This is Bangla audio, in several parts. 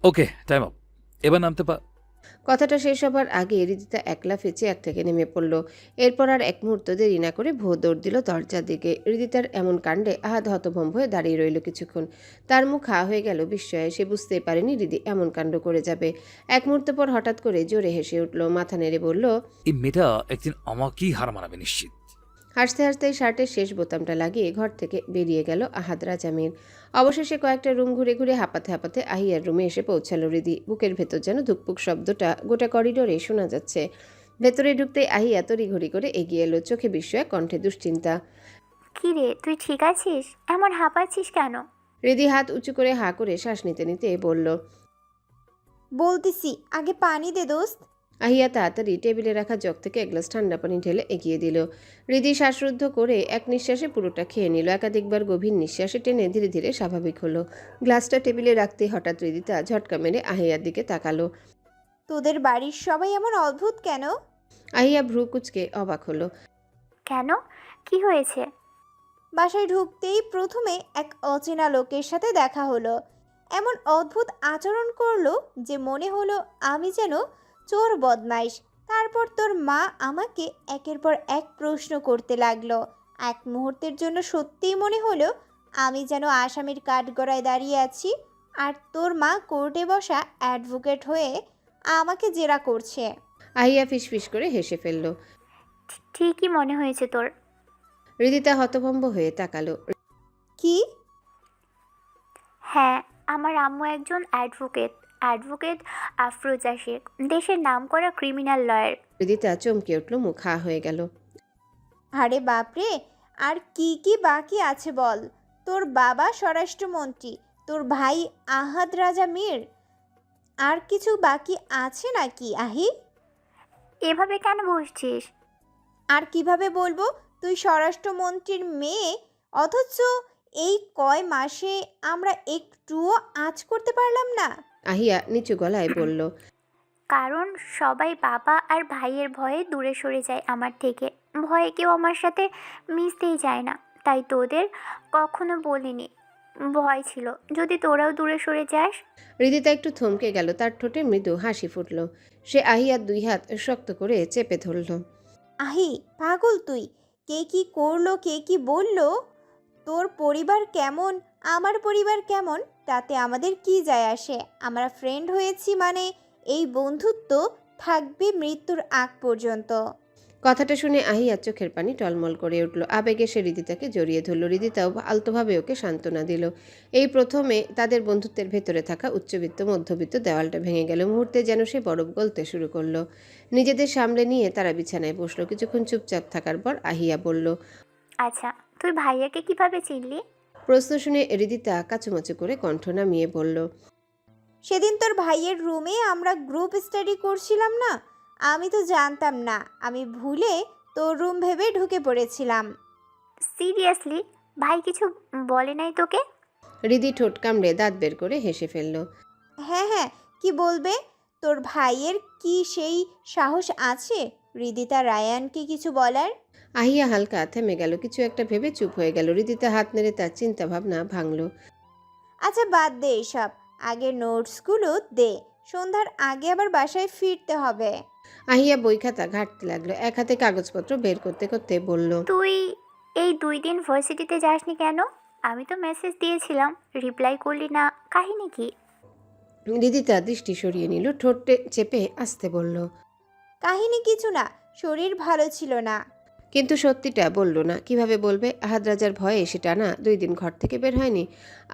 ওকে, টাইম আপ। এবার নামতে কথাটা শেষ হবার আগে রিদিতা একলাফে চেয়ার থেকে নেমে পড়ল। এরপর আর এক মুহূর্ত দেরি না করে ভোর দৌড় দিল দরজার দিকে। রিদিতার এমন কাণ্ডে আহাদ হতভম্ব হয়ে দাঁড়িয়ে রইল কিছুক্ষণ। তার মুখ হা হয়ে গেল বিস্ময়ে। সে বুঝতেই পারেনি রিদি এমন কাণ্ড করে যাবে। এক মুহূর্ত পর হঠাৎ করে জোরে হেসে উঠল, মাথা নেড়ে বলল, এই মেয়েটা একদিন আমাকেই হার মানাবে নিশ্চিত। হাসতে হাসতে শার্টের শেষ বোতামটা লাগিয়ে ঘর থেকে বেরিয়ে গেল আহাদ রাজামির। অবশেষে কয়েকটা রুম ঘুরে ঘুরে হাঁপাতে হাঁপাতে আহিয়ার রুমে এসে পৌঁছালো রিদি। বুকের ভেতর যেন ধুকপুক শব্দটা গোটা করিডোরে শোনা যাচ্ছে। ভেতরে ঢুকতে আহিয়া তড়িঘড়ি করে এগিয়ে এলো, চোখে বিস্ময়, কণ্ঠে দুশ্চিন্তা। কি রে, তুই ঠিক আছিস? এমন হাঁপাচ্ছিস কেন? রিদি হাত উঁচু করে হাঁ করে শ্বাস নিতে নিতে বলল, বলতেছি আগে পানি দে দোস্ত। আহিয়া তাড়াতাড়ি টেবিলে রাখা জগ থেকে এক গ্লাস ঠান্ডা পানি ঢেলে এগিয়ে দিল। হৃদি শ্বাসরুদ্ধ করে এক নিঃশ্বাসে পুরোটা খেয়ে নিল। একাধিকবার গভীর নিঃশ্বাসে টেনে ধীরে ধীরে স্বাভাবিক হলো। গ্লাসটা টেবিলে রাখতে হঠাৎ হৃদিতা ঝটকা মেরে আহিয়ার দিকে তাকালো। তোদের বাড়ির সবাই এমন অদ্ভুত কেন? আহিয়া ভ্রু কুচকে অবাক হলো। কেন? কি হয়েছে? বাসায় ঢুকতেই প্রথমে এক অচেনা লোকের সাথে দেখা হলো। এমন অদ্ভুত আচরণ করলো যে মনে হলো আমি যেন চোর বদমাইশ। তারপর তোর মা আমাকে একের পর এক প্রশ্ন করতে লাগলো। এক মুহূর্তের জন্য সত্যিই মনে হলো আমি যেন আসামির কাঠগড়ায় দাঁড়িয়ে আছি, আর তোর মা কোর্টে বসা অ্যাডভোকেট হয়ে আমাকে জেরা করছে। আহিয়া ফিসফিস করে হেসে ফেলল। ঠিকই মনে হয়েছে তোর। হৃদিতা হতভম্ব হয়ে তাকালো। কি? হ্যাঁ, আমার আম্মু একজন অ্যাডভোকেট আফরোজা শেখ, দেশের নামকরা ক্রিমিনাল লয়ার। হৃদিতা চমকে উঠল, মুখ হা হয়ে গেল। আরে বাপরে, আর কি কি বাকি আছে বল। তোর বাবা স্বরাষ্ট্রমন্ত্রী, তোর ভাই আহাদ রাজা মীর, আর কিছু বাকি আছে নাকি আহি? এভাবে কেন বসছিস? আর কিভাবে বলবো, তুই স্বরাষ্ট্রমন্ত্রীর মেয়ে, অথচ এই কয় মাসে আমরা একটুও আঁচ করতে পারলাম না। আহিয়া নিচু গলায় বলল, কারণ সবাই বাবা আর ভাইয়ের ভয়ে দূরে সরে যায় আমার থেকে। ভয়ে কেউ আমার সাথে মিশতেই চায় না, তাই তোদের কখনো বলিনি। ভয় ছিল যদি তোরাও দূরে সরে যাস। হৃদিতা একটু থমকে গেল, তার ঠোঁটে মৃদু হাসি ফুটল। সে আহিয়ার দুই হাত শক্ত করে চেপে ধরল। আহি পাগল তুই, কে কি করলো কে কি বললো, তোর পরিবার কেমন আমার পরিবার কেমন তাতে আমাদের কি যায় আসে। আমরা ফ্রেন্ড হয়েছি মানে এই বন্ধুত্ব থাকবে মৃত্যুর আগ পর্যন্ত। কথাটা শুনে আহিয়ার চোখের পানি টলমল করে উঠল। আবেগে সে হৃদিতাকে জড়িয়ে ধরল। হৃদিতাও আলতোভাবে ওকে সান্ত্বনা দিল। এই প্রথমে তাদের বন্ধুত্বের ভেতরে থাকা উচ্চবিত্ত মধ্যবিত্ত দেওয়ালটা ভেঙে গেল। মুহূর্তে যেন সে বরফ গলতে শুরু করলো। নিজেদের সামলে নিয়ে তারা বিছানায় বসলো। কিছুক্ষণ চুপচাপ থাকার পর আহিয়া বলল, আচ্ছা, তুই ভাইয়াকে কিভাবে চিনলি? প্রশ্ন শুনে হৃদিতা কাচুমাচু করে কণ্ঠ নামিয়ে বলল, সেদিন তোর ভাইয়ের রুমে আমরা গ্রুপ স্টাডি করছিলাম না, আমি তো জানতাম না, আমি ভুলে তোর রুম ভেবে ঢুকে পড়েছিলাম। সিরিয়াসলি? ভাই কিছু বলে নাই তোকে? হৃদি ঠোঁট কামড়ে দাঁত বের করে হেসে ফেলল। হ্যাঁ হ্যাঁ, কি বলবে? তোর ভাইয়ের কি সেই সাহস আছে হৃদিতা রায়ানকে কিছু বলার? আহিয়া হালকা থেমে গেল, কিছু একটা ভেবে চুপ হয়ে গেল। হৃদিতা হাত নেড়ে তার চিন্তা ভাবনা ভাঙল। আচ্ছা বাদ দে এসব, আগে নোটসগুলো দে, সন্ধ্যার আগে আবার বাসায় ফিরতে হবে। আহিয়া বই খাতা ঘাঁটতে লাগলো, এক হাতে কাগজপত্র বের করতে করতে বলল, তুই এই 2 দিন ভার্সিটিতে যাসনি কেন? আমি তো মেসেজ দিয়েছিলাম, রিপ্লাই করলি না, কাহিনী কি? হৃদিতা দৃষ্টি সরিয়ে নিল, ঠোঁটে চেপে আসতে বলল, কাহিনী কিছু না, শরীর ভালো ছিল না। কিন্তু সত্যিটা বলল না। কিভাবে বলবে? আহাদ রাজার ভয়ে সে টানা 2 দিন ঘর থেকে বের হয়নি।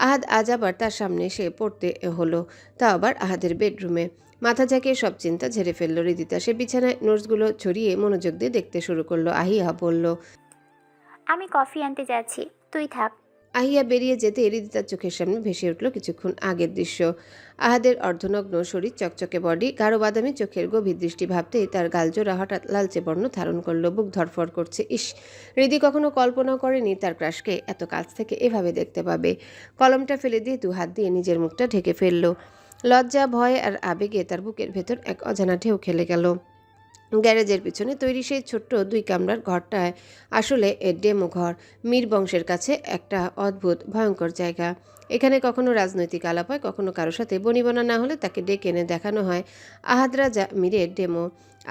আহাদ আজ আবার তার সামনে এসে পড়তে হলো, তা আবার আহাদের বেডরুমে। মাথা ঝাঁকিয়ে সব চিন্তা ঝেড়ে ফেলল হৃদিতা। সে বিছানায় নোটসগুলো ছড়িয়ে মনোযোগ দিয়ে দেখতে শুরু করলো। আহিয়া বলল, আমি কফি আনতে যাচ্ছি, তুই থাক। আহিয়া বেরিয়ে যেতে হৃদিতার চোখের সামনে ভেসে উঠল কিছুক্ষণ আগের দৃশ্য। আহাদের অর্ধনগ্ন শরীর, চকচকে বডি, গাঢ় বাদামি চোখের গভীর দৃষ্টি ভাবতেই তার গালজোড়া হঠাৎ লালচে বর্ণ ধারণ করলো। বুক ধরফর করছে। ইস, হৃদি কখনো কল্পনাও করেনি তার ক্রাশকে এত কাছ থেকে এভাবে দেখতে পাবে। কলমটা ফেলে দিয়ে 2 হাত দিয়ে নিজের মুখটা ঢেকে ফেলল। লজ্জা, ভয় আর আবেগে তার বুকের ভেতর এক অজানা ঢেউ খেলে গেল। গ্যারেজের পিছনে তৈরি সেই ছোট্ট 2 কামরার ঘরটায় আসলে ডেমো ঘর। মীর বংশের কাছে একটা অদ্ভুত ভয়ঙ্কর জায়গা। এখানে কখনো রাজনৈতিক আলাপ হয়, কখনো কারো সাথে বনিবনা না হলে তাকে ডেকে এনে দেখানো হয় আহাদ রাজা মীরের ডেমো।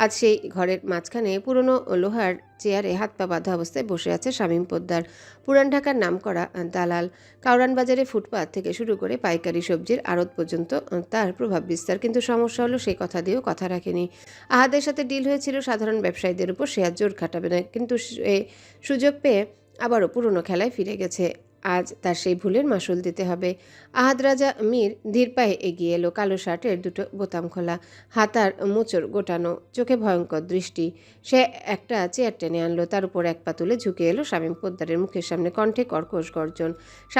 আজ সেই ঘরের মাঝখানে পুরনো লোহার চেয়ারে হাত পা বাঁধা অবস্থায় বসে আছে শামীম পোদ্দার, পুরান ঢাকার নামকরা দালাল। কাউরান বাজারে ফুটপাত থেকে শুরু করে পাইকারি সবজির আড়ত পর্যন্ত তার প্রভাব বিস্তার। কিন্তু সমস্যা হলো সেই কথা দিয়েও কথা রাখেনি। আহাদের সাথে ডিল হয়েছিল সাধারণ ব্যবসায়ীদের উপর, সে আর জোর খাটাবে না। কিন্তু সে সুযোগ পেয়ে আবারও পুরনো খেলায় ফিরে গেছে। আজ তার সেই ভুলের মাসুল দিতে হবে। আহাদ রাজা মীর ধীর পায়ে এগিয়ে এলো, কালো শার্টের দুটো বোতাম খোলা, হাতার মোচড় গোটানো, চোখে ভয়ঙ্কর দৃষ্টি। সে একটা চেয়ার টেনে আনলো, তার উপর এক পা তুলে ঝুঁকে এলো শামীম পোদ্দারের মুখের সামনে, কণ্ঠে কর্কশ গর্জন।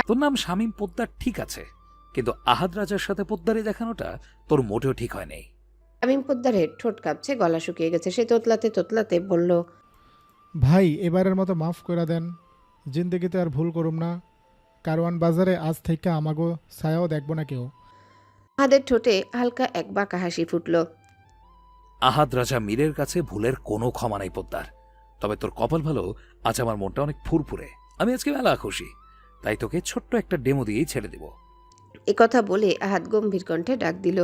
তোর নাম শামীম পোদ্দার ঠিক আছে, কিন্তু আহাদ রাজার সাথে পোদ্দারি দেখানোটা তোর মোটেও ঠিক হয় নাই। শামীম পোদ্দারের ঠোঁট কাঁপছে, গলা শুকিয়ে গেছে। সে তোতলাতে তোতলাতে বলল, ভাই এবারের মতো মাফ করে দেন, জিন্দগিতে আর ভুল করুম না। কারওয়ান বাজারে আজ থেকে আমাগো ছায়াও দেখবো না কেউ। আহাদের ঠোঁটে হালকা এক বাঁকা হাসি ফুটল। আহাদ রাজা মীরের কাছে ভুলের কোনো ক্ষমা নাই পোদ্দার। তবে তোর কপাল ভালো, আজ আমার মনটা অনেক ফুরফুরে, আমি আজকে মেলা খুশি, তাই তোকে ছোট্ট একটা ডেমো দিয়েই ছেড়ে দেব। কথা বলে আহাদ গম্ভীর কণ্ঠে ডাক দিল।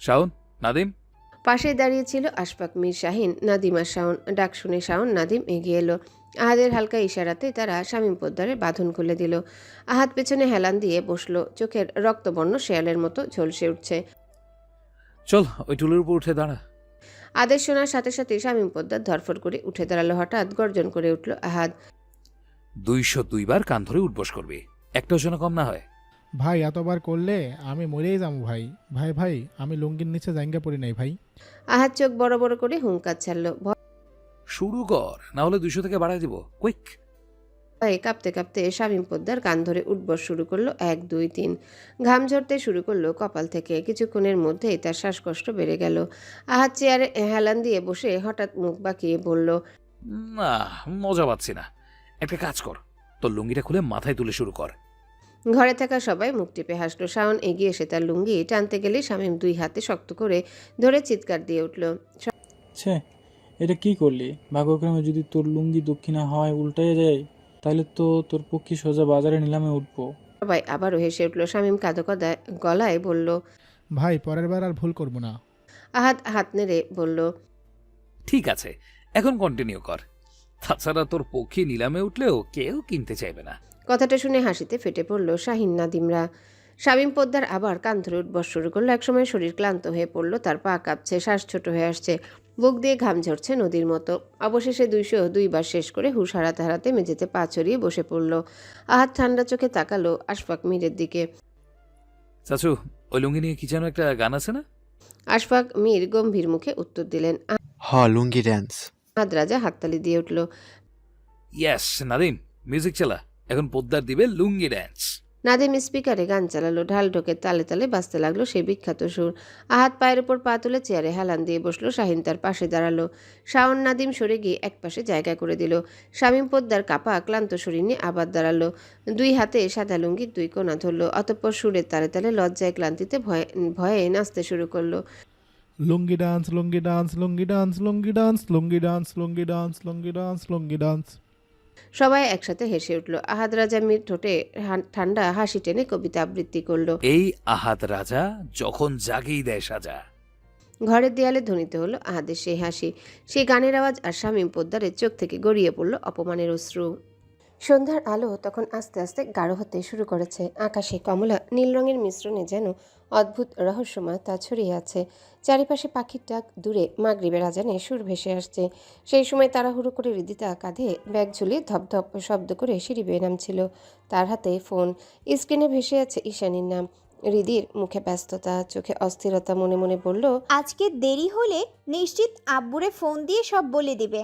শাওন, নাদিম। পাশে দাঁড়িয়ে ছিল আশফাক, মীর, শাহিন, নাদিম আর শাওন। ডাক শুনে শাওন, নাদিম এগিয়ে এলো। আহাদের হালকা ইশারাতে তারা শামীম পোদ্দারের বাঁধন খুলে দিল। আহাদ পেছনে হেলান দিয়ে বসলো, চোখের রক্তবর্ণ শেয়ালের মতো ঝলসে উঠছে। চল ওই টুলের উপর উঠে দাঁড়া। আদেশ শোনার সাথে সাথে শামীম পোদ্দার ধরফর করে উঠে দাঁড়ালো। হঠাৎ গর্জন করে উঠল আহাদ। 202 বার কান ধরে উঠবস করবি, একটাও যেন কম না হয়। ভাই এতবার করলে আমি মরেই যাবো ভাই। ভাই ভাই আমি লুঙ্গির নিচে জায়গা পড়ি নাই ভাই। আহাদ চোখ বড় বড় করে হুঙ্কার ছাড়ল। শুরু কর, না হলে 200 থেকে বাড়াই দিব, কুইক। ভয়ে কাঁপতে কাঁপতে শামীম পোদ্দার কান ধরে উঠবস শুরু করলো। 1 2 3 ঘাম ঝরতে শুরু করলো কপাল থেকে। কিছুক্ষণের মধ্যেই তার শ্বাসকষ্ট বেড়ে গেল। আহাদ চেয়ারে হেলান দিয়ে বসে হঠাৎ মুখ বাঁকিয়ে বলল, না, মজা পাচ্ছি না। একটা কাজ কর, তোর লুঙ্গিটা খুলে মাথায় তুলে শুরু কর। ঘরে থাকা সবাই মুখ টিপে হাসলো। শাওন এগিয়ে এসে তার লুঙ্গি টানতে গেলে শামীম 2 হাতে শক্ত করে ধরে চিৎকার দিয়ে উঠল। ছে, এটা কি করলি? ভাগ্যক্রমে যদি তোর লুঙ্গি দক্ষিণা হয় উল্টায় যায়, তাহলে তো তোর পক্ষে সোজা বাজারে নিলামে উঠবো। সবাই আবারও হেসে উঠল। শামীম কাঁদো কাঁদা গলায় বলল, ভাই পরের বার আর ভুল করবো না। আহাদ হাত নেড়ে বলল, ঠিক আছে, এখন কন্টিনিউ কর। তাছাড়া তোর পক্ষে নিলামে উঠলেও কেউ কিনতে চাইবে না। কথাটা শুনে হাসিতে ফেটে পড়ল শাহিন, নাদিমরা। শামীম পোদ্দার আবার কান ধরে উঠবস শুরু করলো। একসময় শরীর ক্লান্ত হয়ে পড়ল, তার পা কাঁপছে, শ্বাস ছোট হয়ে আসছে, বুক দিয়ে ঘাম ঝরছে নদীর মতো। অবশেষে 202 বার শেষ করে হুঁশ হারাতে হারাতে মেঝেতে পা ছড়িয়ে বসে পড়ল। আহাদ ঠান্ডা চোখে তাকালো আশফাক মীরের দিকে। চাচু, ওই লুঙ্গি নিয়ে কি যেন একটা গান আছে না? আশফাক মীর গম্ভীর মুখে উত্তর দিলেন। লুঙ্গি ড্যান্স। আহাদ রাজা হাততালি দিয়ে উঠল। ইয়েস নাদিম, মিউজিক চালা, এখন পোদ্দার দিবে লুঙ্গি ড্যান্স। নাদিম স্পিকারে গান চালালো, ঢাল ঢোকে তালে তালে বাজতে লাগলো সেই বিখ্যাত সুর। আহাদ পায়ের উপর পা তুলে চেয়ারে হেলান দিয়ে বসলো। শাহিন তার পাশে দাঁড়ালো। শাওন, নাদিম সরে গিয়ে এক পাশে জায়গা করে দিল। শামীম পোদ্দার কাপা ক্লান্ত শরীর নিয়ে আবার দাঁড়ালো, 2 হাতে সাদা লুঙ্গির 2 কোণা ধরলো। অতঃপর সুরের তালে তালে লজ্জায় ক্লান্তিতে ভয়ে ভয়ে নাচতে শুরু করলো। লুঙ্গি ডান্স লুঙ্গি ডান্স লুঙ্গি ডান্স লুঙ্গি ডান্স লুঙ্গি ডান্স লুঙ্গি ডান্স লুঙ্গি ডান্স লুঙ্গি ডান্স। সবাই একসাথে হেসে উঠল। আহাদ রাজা মীর ঠোঁটে ঠান্ডা হাসি টেনে কবিতা আবৃত্তি করলো। এই আহাদ রাজা যখন জাগেই দেয় সাজা। ঘরের দেয়ালে ধ্বনিত হলো আহাদের সেই হাসি, সেই গানের আওয়াজ, আর শামীম পোদ্দারের চোখ থেকে গড়িয়ে পড়ল অপমানের অশ্রু। সন্ধ্যার আলো তখন আস্তে আস্তে গাঢ় হতে শুরু করেছে। আকাশে কমলা নীল রঙের মিশ্রণে যেন অদ্ভুত রহস্যময়তা ছড়িয়ে আছে। চারিপাশে পাখির ডাক, দূরে মাগরিবের আজানে সুর ভেসে আসছে। সেই সময় তাড়াহুড়ো করে হৃদিতা কাঁধে ব্যাগ ঝুলিয়ে ধপধপ শব্দ করে সিঁড়ি বেয়ে নামছিল। তার হাতে ফোন, স্ক্রিনে ভেসে আছে ঈশানীর নাম। হৃদির মুখে ব্যস্ততা, চোখে অস্থিরতা, মনে মনে বলল, আজকে দেরি হলে নিশ্চিত আব্বুরে ফোন দিয়ে সব বলে দিবে।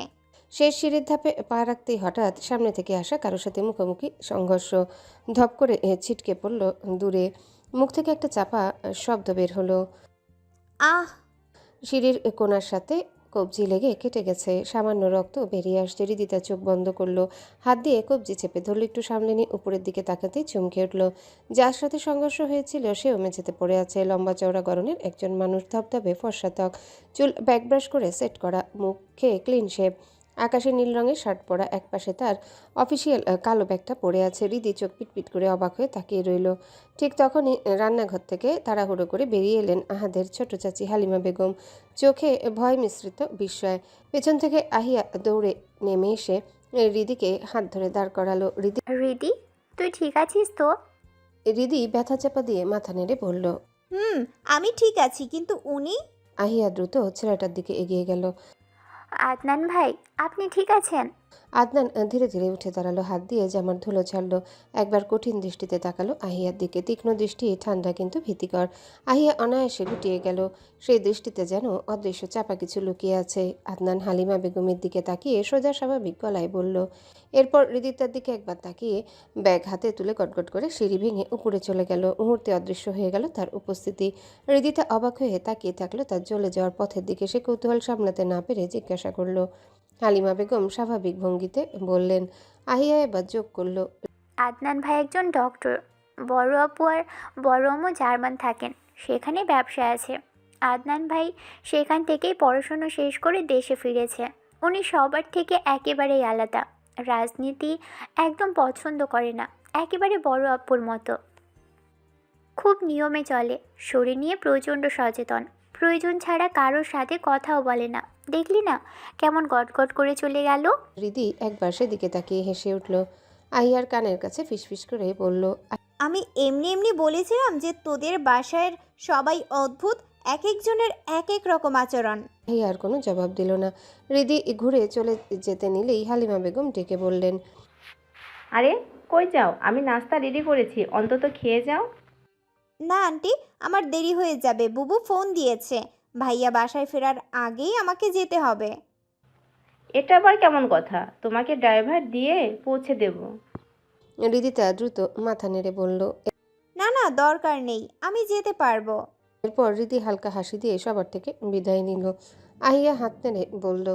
শেষ সিঁড়ির ধাপে পা রাখতেই হঠাৎ সামনে থেকে আসা কারোর সাথে মুখোমুখি সংঘর্ষ। ধপ করে ছিটকে পড়ল দূরে। মুখ থেকে একটা চাপা শব্দ বের হলো। আহ! সিঁড়ির কোণার সাথে কবজি লেগে কেটে গেছে, সামান্য রক্ত বেরিয়ে আসছে। হৃদিতা চোখ বন্ধ করলো, হাত দিয়ে কবজি চেপে ধরল। একটু সামনে নিয়ে উপরের দিকে তাকাতেই চমকে উঠল। যার সাথে সংঘর্ষ হয়েছিল সেও মেঝেতে পড়ে আছে। লম্বা চওড়া গড়নের একজন মানুষ, ধবধবে ফর্সা ত্বক, চুল ব্যাকব্রাশ করে সেট করা, মুখে ক্লিন শেভ। আকাশে নীল রঙের শার্ট পরা, একপাশে তার অফিসিয়াল কালো ব্যাগটা পড়ে আছে। হৃদি চোখ পিটপিট করে অবাক হয়ে তাকিয়ে রইল। ঠিক তখনই রান্নাঘর থেকে তাড়াহুড়ো করে বেরিয়ে এলেন আহাদের ছোট চাচি হালিমা বেগম, চোখে ভয় মিশ্রিত বিস্ময়। পেছন থেকে আহিয়া দৌড়ে নেমে এসে হৃদিকে হাত ধরে দাঁড় করালো। রিদি, তুই ঠিক আছিস তো? হৃদি ব্যথা চাপা দিয়ে মাথা নেড়ে বলল। আমি ঠিক আছি, কিন্তু উনি? আহিয়া দ্রুত ছেলেটার দিকে এগিয়ে গেল। আদনান ভাই, আপনি ঠিক আছেন? আদনান ধীরে ধীরে উঠে দাঁড়ালো, হাত দিয়ে জামার ধুলো ছাড়লো। একবার কঠিন দৃষ্টিতে তাকালো আহিয়ার দিকে, তীক্ষ্ণ দৃষ্টি, ঠান্ডা কিন্তু ভীতিকর। আহিয়া অনায়াসে গুটিয়ে গেল। সেই দৃষ্টিতে যেন অদৃশ্য চাপা কিছু লুকিয়ে আছে। আদনান হালিমা বেগমের দিকে তাকিয়ে সোজা স্বাভাবিক গলায় বলল। এরপর হৃদিতার দিকে একবার তাকিয়ে ব্যাগ হাতে তুলে গটগট করে সিঁড়ি ভেঙে উপরে চলে গেল। মুহূর্তে অদৃশ্য হয়ে গেল তার উপস্থিতি। হৃদিতা অবাক হয়ে তাকিয়ে থাকলো তার চলে যাওয়ার পথের দিকে। সে কৌতূহল সামলাতে না পেরে জিজ্ঞাসা করলো। হালিমা বেগম স্বাভাবিক ভঙ্গিতে বললেন। আহিয়া এবার যোগ করলো। আদনান ভাই একজন ডক্টর। বড় আপু আর বড় আম্মু জার্মান থাকেন, সেখানে ব্যবসা আছে। আদনান ভাই সেখান থেকেই পড়াশুনো শেষ করে দেশে ফিরেছে। উনি সবার থেকে একেবারেই আলাদা। রাজনীতি একদম পছন্দ করে না, একেবারে বড় আপুর মতো। খুব নিয়মে চলে, শরীর নিয়ে প্রচণ্ড সচেতন। প্রয়োজন ছাড়া কারোর সাথে কথাও বলে না। দেখলি না কেমন গটগট করে চলে গেল? হৃদি একবার সেদিকে তাকিয়ে হেসে উঠল। আহিয়ার কানের কাছে ফিসফিস করে বলল। আমি এমনি এমনি বলেছিলাম যে তোদের বাসায় সবাই অদ্ভুত, এক একজনের এক এক রকম আচরণ। আহিয়ার কোনো জবাব দিল না। হৃদি ঘুরে চলে যেতে নিলেই হালিমা বেগম ডেকে বললেন। আরে কই যাও? আমি নাস্তা রেডি করেছি, অন্তত খেয়ে যাও। না আন্টি, আমার দেরি হয়ে যাবে, বুবু ফোন দিয়েছে। ভাইয়া বাসায় ফেরার আগেই আমাকে যেতে হবে। এটা আবার কেমন কথা? তোমাকে ড্রাইভার দিয়ে পৌঁছে দেব। হৃদিতা দ্রুত মাথা নেড়ে বলল। না না, দরকার নেই, আমি যেতে পারবো। এরপর হৃদি হালকা হাসি দিয়ে সবার থেকে বিদায় নিল। আহিয়া হাত নেড়ে বলল।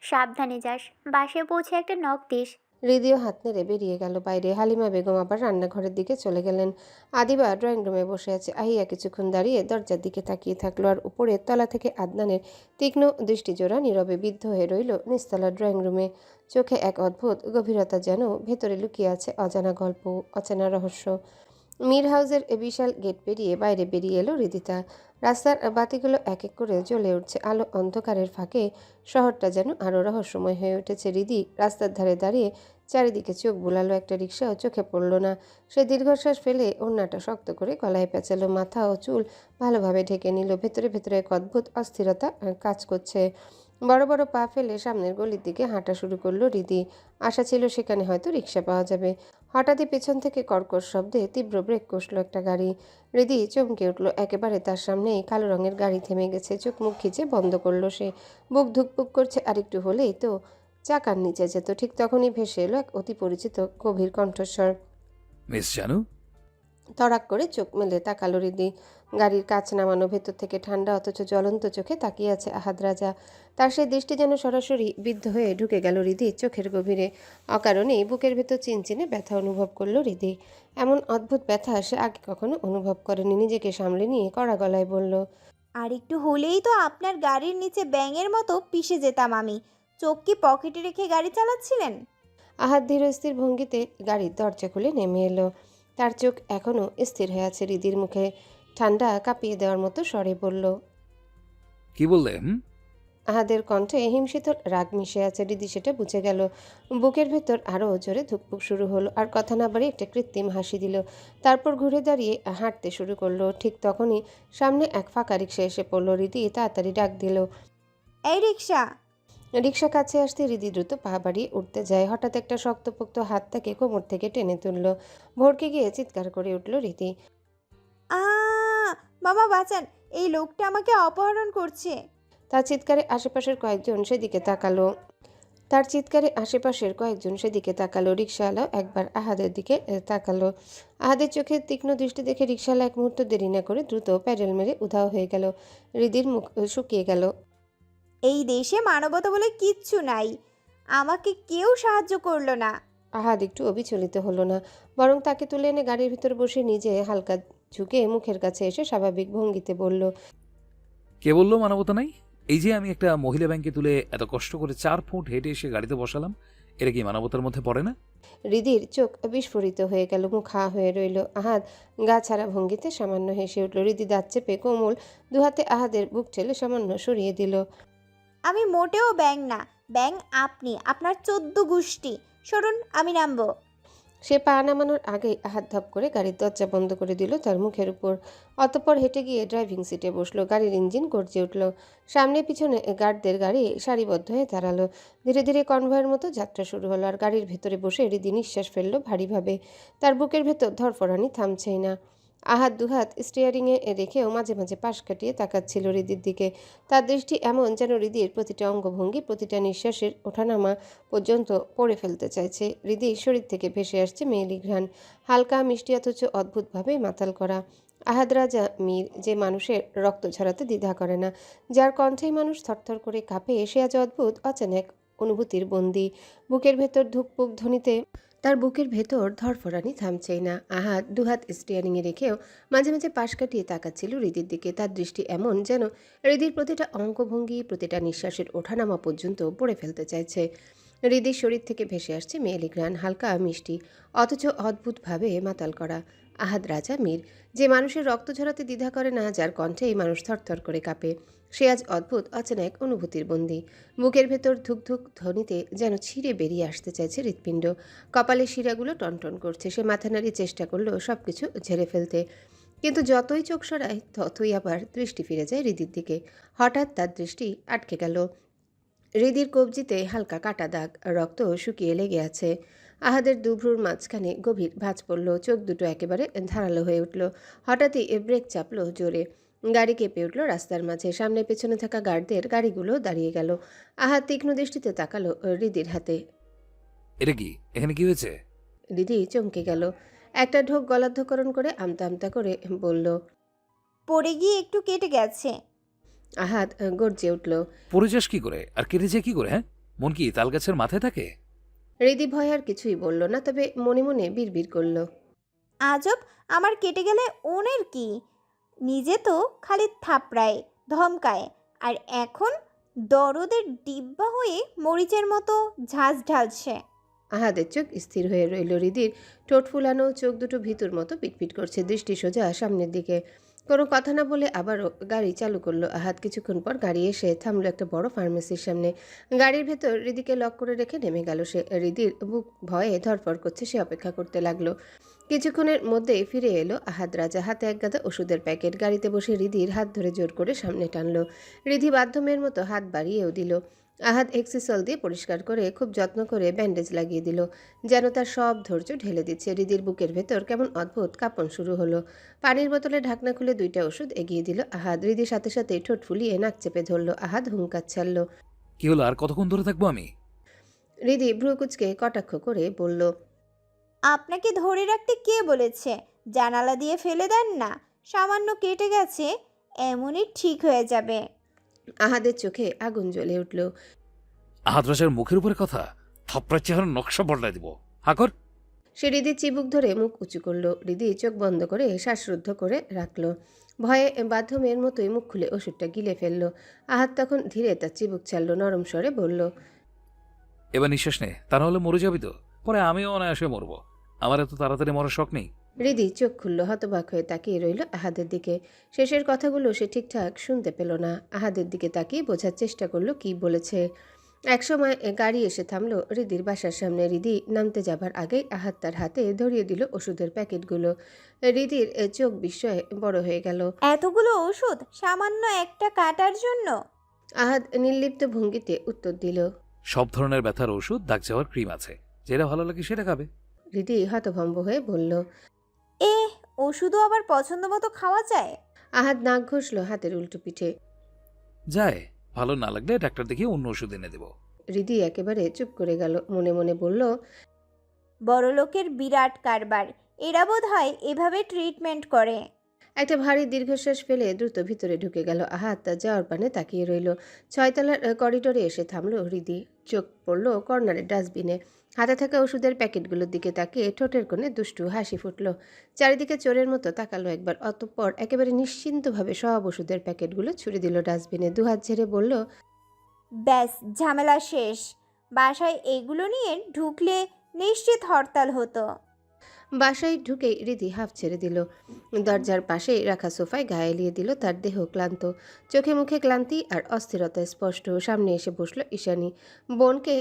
সাবধানে যাস, বাসায় পৌঁছে একটা নক দিস। হৃদিও হাত নেড়ে বেরিয়ে গেল বাইরে। হালিমা বেগম আবার রান্নাঘরের দিকে চলে গেলেন। আদিবা ড্রয়িং রুমে বসে আছে। আহিয়া কিছুক্ষণ দাঁড়িয়ে দরজার দিকে তাকিয়ে থাকলো, আর উপরের তলা থেকে আদনানের তীক্ষ্ণ দৃষ্টিজোড়া নীরবে বিদ্ধ হয়ে রইল নিচতলা ড্রয়িং রুমে। চোখে এক অদ্ভুত গভীরতা, যেন ভেতরে লুকিয়ে আছে অজানা গল্প, অচেনা রহস্য। মীর হাউসের বিশাল গেট পেরিয়ে বাইরে বেরিয়ে এলো হৃদিতা। রাস্তার বাতিগুলো এক এক করে জ্বলে উঠছে আলো অন্ধকারের ফাঁকে। শহরটা যেন আরও রহস্যময় হয়ে উঠেছে। হৃদি রাস্তার ধারে দাঁড়িয়ে চারিদিকে চোখ বুলালো। একটা রিক্সাও চোখে পড়ল না। সে দীর্ঘশ্বাস ফেলে ওড়নাটা শক্ত করে গলায় পেঁচালো, মাথা ও চুল ভালোভাবে ঢেকে নিল। ভেতরে ভেতরে এক অদ্ভুত অস্থিরতা কাজ করছে। বড় বড় পা ফেলে সামনের গলির দিকে হাঁটা শুরু করলো হৃদি। আশা ছিল সেখানে হয়তো রিক্সা পাওয়া যাবে। হঠাৎই পেছন থেকে কর্কশ শব্দে তীব্র ব্রেক কষল একটা গাড়ি। হৃদি চমকে উঠল। একেবারে তার সামনেই কালো রঙের গাড়ি থেমে গেছে। চোখ মুখ খিচে বন্ধ করলো সে। বুক ধুকপুক করছে। আরেকটু হলেই তো চাকার নিচে যেত। ঠিক তখনই ভেসে এলো এক অতি পরিচিত গভীর কণ্ঠস্বর। মিস জানু? তড়াক করে চোখ মেলে তাকালো হৃদি। গাড়ির কাচ নামানো, ভেতর থেকে ঠান্ডা অথচ জ্বলন্ত চোখে তাকিয়ে আছে আহাদ রাজা। তার সেই দৃষ্টি যেন সরাসরি বিদ্ধ হয়ে ঢুকে গেল হৃদির চোখের গভীরে। অকারণেই বুকের ভেতর চিনচিনে ব্যথা অনুভব করলো হৃদি। এমন অদ্ভুত ব্যথা সে আগে কখনো অনুভব করেনি। নিজেকে সামলে নিয়ে কড়া গলায় বলল। আর একটু হলেই তো আপনার গাড়ির নিচে ব্যাঙের মতো পিষে যেতাম আমি। চোখ কি পকেটে রেখে গাড়ি চালাচ্ছিলেন? আহাদ ধীরস্থির ভঙ্গিতে গাড়ির দরজা খুলে নেমে এলো। তার চোখ এখনও স্থির হয়ে আছে হৃদির মুখে। ঠান্ডা কাঁপিয়ে দেওয়ার মতো স্বরে বলল। কি বললে? আহাদের কণ্ঠে হিমশীতল রাগ মিশে আছে। হৃদি সেটা বুঝে গেল। বুকের ভেতর আরও জোরে ধুকপুক শুরু হলো। আর কথা না বাড়িয়ে একটা কৃত্রিম হাসি দিল। তারপর ঘুরে দাঁড়িয়ে হাঁটতে শুরু করলো। ঠিক তখনই সামনে এক ফাঁকা রিক্সা এসে পড়ল। হৃদি তাড়াতাড়ি ডাক দিল। এই রিক্সা! রিক্সা কাছে আসতে হৃদি দ্রুত পা বাড়িয়ে উঠতে যায়। হঠাৎ একটা শক্তপোক্ত হাত তাকে কোমর থেকে টেনে তুলল। ভড়কে গিয়ে চিৎকার করে উঠল হৃদি। আ বাবা বাঁচান, এই লোকটা আমাকে অপহরণ করছে। তার চিৎকারে আশেপাশের কয়েকজন সেদিকে তাকালো। রিক্সাওয়ালাও একবার আহাদের দিকে তাকালো। আহাদের চোখে তীক্ষ্ণ দৃষ্টি দেখে রিক্সাওয়ালা এক মুহূর্ত দেরি না করে দ্রুত প্যাডেল মেরে উধাও হয়ে গেল। হৃদির মুখ শুকিয়ে গেল। এই দেশে মানবতা বলে কিচ্ছু নাই, আমাকে কেউ সাহায্য করলো না। আহাদ একটু অবিচলিত হলো না, বরং তাকে তুলে এনে গাড়ির ভিতর বসে নিজে হালকা ঝুঁকে মুখের কাছে এসে স্বাভাবিক ভঙ্গিতে বলল। কে বললো মানবতা নাই? এই যে আমি একটা মহিলা ব্যাংকে তুলে এত কষ্ট করে 4 ফুট হেঁটে এসে গাড়িতে বসালাম, এটা কি মানবতার মধ্যে পড়ে না? হৃদির চোখ বিস্ফোরিত হয়ে গেল, মুখ হা হয়ে রইল। আহাদ গা ছাড়া ভঙ্গিতে সামান্য হেসে উঠল। হৃদি দাঁত চেপে কোমল দুহাতে আহাদের বুক ঠেলে সামান্য সরিয়ে দিল। আমি মোটেও ব্যাং না, ব্যাং আপনি, আপনার 14 গোষ্ঠী। সরুন, আমি নামবো। সে পা নামানোর আগেই আহাত ধপ করে গাড়ির দরজা বন্ধ করে দিল তার মুখের উপর। অতঃপর হেঁটে গিয়ে ড্রাইভিং সিটে বসলো। গাড়ির ইঞ্জিন গর্জে উঠল। সামনে পিছনে গার্ডদের গাড়ি সারিবদ্ধ হয়ে দাঁড়ালো। ধীরে ধীরে কনভয়ের মতো যাত্রা শুরু হলো। আর গাড়ির ভেতরে বসে হৃদি নিঃশ্বাস ফেললো ভারীভাবে। তার বুকের ভেতর ধরফরানি থামছেই না। আহাত দুহাত স্টিয়ারিংয়ে রেখেও মাঝে মাঝে পাশ কাটিয়ে তাকাচ্ছিল হৃদির দিকে। তার দৃষ্টি এমন যেন হৃদির প্রতিটা অঙ্গভঙ্গি, প্রতিটা নিঃশ্বাসের ওঠানামা পর্যন্ত পড়ে ফেলতে চাইছে। হৃদির শরীর থেকে ভেসে আসছে মেয়েলি ঘ্রাণ, হালকা মিষ্টি অথচ অদ্ভুতভাবে মাতাল করা। আহাদ রাজা মীর, যে মানুষের রক্ত ঝরাতে দ্বিধা করে না, যার কণ্ঠেই মানুষ থরথর করে কাঁপে, সে আজ অদ্ভুত অচানক অনুভূতির বন্দী। বুকের ভেতর ধুকপুক ধ্বনিতে তার বুকের ভেতর ধরফরানি থামছেই না। আহাদ দুহাত স্টিয়ারিংয়ে রেখেও মাঝে মাঝে পাশ কাটিয়ে তাকাচ্ছিল হৃদির দিকে। তার দৃষ্টি এমন যেন হৃদির প্রতিটা অঙ্গভঙ্গি, প্রতিটা নিঃশ্বাসের ওঠানামা পর্যন্ত পড়ে ফেলতে চাইছে। হৃদির শরীর থেকে ভেসে আসছে মেয়েলি ঘ্রাণ, হালকা মিষ্টি অথচ অদ্ভুতভাবে মাতাল করা। আহাদ রাজা মীর, যে মানুষের রক্ত ঝরাতে দ্বিধা করে না, যার কণ্ঠে এই মানুষ থরথর করে কাঁপে, সে আজ অদ্ভুত অচেনা অনুভূতির বন্দী। বুকের ভেতর ধুকধুক ধ্বনিতে যেন ছিঁড়ে বেরিয়ে আসতে চাইছে হৃৎপিণ্ড। কপালের শিরাগুলো টনটন করছে। সে মাথা নাড়িয়ে চেষ্টা করলো সব কিছু ঝেড়ে ফেলতে, কিন্তু যতই চোখ সরায় ততই আবার দৃষ্টি ফিরে যায় হৃদির দিকে। হঠাৎ তার দৃষ্টি আটকে গেল। হৃদির কবজিতে হালকা কাটা দাগ, রক্ত শুকিয়ে লেগে আছে। আহাদের দুভ্রুর মাঝখানে গভীর ভাঁজ পড়ল। চোখ দুটো একেবারে ধারালো হয়ে উঠল। হঠাৎই ব্রেক চাপলো জোরে। গাড়ি কেঁপে উঠল রাস্তার মাঝে। সামনে পেছনে থাকা গার্ডদের গাড়িগুলো দাঁড়িয়ে গেল। আহাদ তীক্ষ্ণ দৃষ্টিতে তাকালো হৃদির হাতে। এটা কি? এখানে কি হয়েছে? হৃদি চমকে গেল। একটা ঢোক গলাধ্যকরণ করে আমতা আমতা করে বলল। পড়ে গিয়ে একটু কেটে গেছে। আহাদ গর্জে উঠল। পড়ে যাস কি করে আর কেটেছে কি করে? হ্যাঁ, মন কি তাল গাছের মাথায় থাকে? হৃদি ভয় আর কিছুই বলল না, তবে মনে মনে বিড়বিড় করল। আজব, আমার কেটে গেলে ওনের কি? নিজে তো খালি থাপড়ায়, ধমকায়, আর এখন দরদের ডিব্বা হয়ে মরিচের মতো ঝাঁজ ঢালছে। আহাদের চোখ স্থির হয়ে রইল। হৃদির ঠোঁট ফুলানো, চোখ দুটো ভিতুর মতো পিটপিট করছে, দৃষ্টি সোজা সামনের দিকে। কোনো কথা না বলে আবারও গাড়ি চালু করলো আহাদ। কিছুক্ষণ পর গাড়ি এসে থামলো একটা বড় ফার্মেসির সামনে। গাড়ির ভেতর হৃদিকে লক করে রেখে নেমে গেল সে। হৃদির বুক ভয়ে ধরফর করছে। সে অপেক্ষা করতে লাগলো। কিছুক্ষণের মধ্যেই ফিরে এলো আহাদ রাজা, হাতে এক গাদা ওষুধের প্যাকেট। গাড়িতে বসে হৃদির হাত ধরে জোর করে সামনে টানলো। হৃদি বাধ্যমের মতো হাত বাড়িয়েও দিল। আহাদ এক্সিসল দিয়ে পরিষ্কার করে খুব যত্ন করে ব্যান্ডেজ লাগিয়ে দিল, যেন তার সব ধৈর্য ঢেলে দিচ্ছে। হৃদির বুকের ভেতর কেমন অদ্ভুত কাঁপন শুরু হলো। পানির বোতলে ঢাকনা খুলে 2টা ওষুধ এগিয়ে দিল আহাদ। হৃদির সাথে সাথে ঠোঁট ফুলিয়ে নাক চেপে ধরল। আহাদ হুঙ্কার ছাড়ল। কি হলো? আর কতক্ষণ ধরে থাকবো আমি? হৃদি ভ্রুকুচকে কটাক্ষ করে বলল। আপনাকে ধরে রাখতে কে বলেছে? জানালা দিয়ে ফেলে দেন না, সামান্য কেটে গেছে, এমনই ঠিক হয়ে যাবে। আহাদের চোখে আগুন জ্বলে উঠল। আহাদ রাজার মুখের উপরে কথা? থাপড়ার চেহারা নকশা বদলায় দিব। হাকর। সে হৃদির চিবুক ধরে মুখ উঁচু করলো। হৃদি চোখ বন্ধ করে শ্বাসরুদ্ধ করে রাখলো। ভয়ে বাধ্যমের মতোই মুখ খুলে ওষুধটা গিলে ফেললো। আহাদ তখন ধীরে তার চিবুক ছাড়ল, নরম স্বরে বলল। এবার নিঃশ্বাস নে, তা নাহলে মরে যাবি তো। পরে আমিও অনায়াসে মরবো। আমার এত তাড়াতাড়ি মরার শখ নেই। হৃদি চোখ খুলল, হতবাক হয়ে তাকিয়ে রইল আহাদের দিকে। শেষের কথাগুলো সে ঠিকঠাক শুনতে পেল না। আহাদের দিকে তাকিয়ে বোঝার চেষ্টা করলো কি বলেছে। একসময় গাড়ি এসে থামলো হৃদির বাসার সামনে। হৃদি নামতে যাবার আগেই আহাদ তার হাতে ধরিয়ে দিল ওষুধের প্যাকেটগুলো। হৃদির চোখ বিস্ময়ে বড় হয়ে গেল। এতগুলো ওষুধ সামান্য একটা কাটার জন্য? আহাদ নির্লিপ্ত ভঙ্গিতে উত্তর দিল। সব ধরনের ব্যথার ওষুধ, দাগ যাওয়ার ক্রিম আছে, যেটা ভালো লাগে সেটা খাবে। হৃদি হতভম্ব হয়ে বলল। এ, ওষুধও আবার পছন্দ মতো খাওয়া যায়? আহাদ নাক ঘষল হাতের উল্টো পিঠে। যায়, ভালো না লাগলে ডাক্তার দেখিয়ে অন্য ওষুধ এনে দেবো। হৃদি একেবারে চুপ করে গেল। মনে মনে বলল, বড় লোকের বিরাট কারবার, এরা বোধ হয় এভাবে ট্রিটমেন্ট করে। একটা ভারী দীর্ঘশ্বাস ফেলে দ্রুত ভিতরে ঢুকে গেল আহাত। তার যাওয়ার পানে তাকিয়ে রইল। 6তলার করিডোরে এসে থামলো হৃদি। চোখ পড়ল কর্নারের ডাস্টবিনে। হাতে থাকা ওষুধের প্যাকেটগুলোর দিকে তাকিয়ে ঠোঁটের কোণে দুষ্টু হাসি ফুটল। চারিদিকে চোরের মতো তাকালো একবার, অতঃপর একেবারে নিশ্চিন্তভাবে সব ওষুধের প্যাকেটগুলো ছুড়ে দিল ডাস্টবিনে। দুহাত ঝেড়ে বলল, ব্যাস, ঝামেলা শেষ। বাসায় এগুলো নিয়ে ঢুকলে নিশ্চিত হরতাল হতো। বাসায় ঢুকেই হৃদি হাফ ছেড়ে দিল। দরজার পাশেই রাখা সোফায় গায়ে এলিয়ে দিল তার দেহ ক্লান্ত। চোখে মুখে ক্লান্তি আর অস্থিরতা স্পষ্ট। সামনে এসে বসল ঈশানী। বোনকে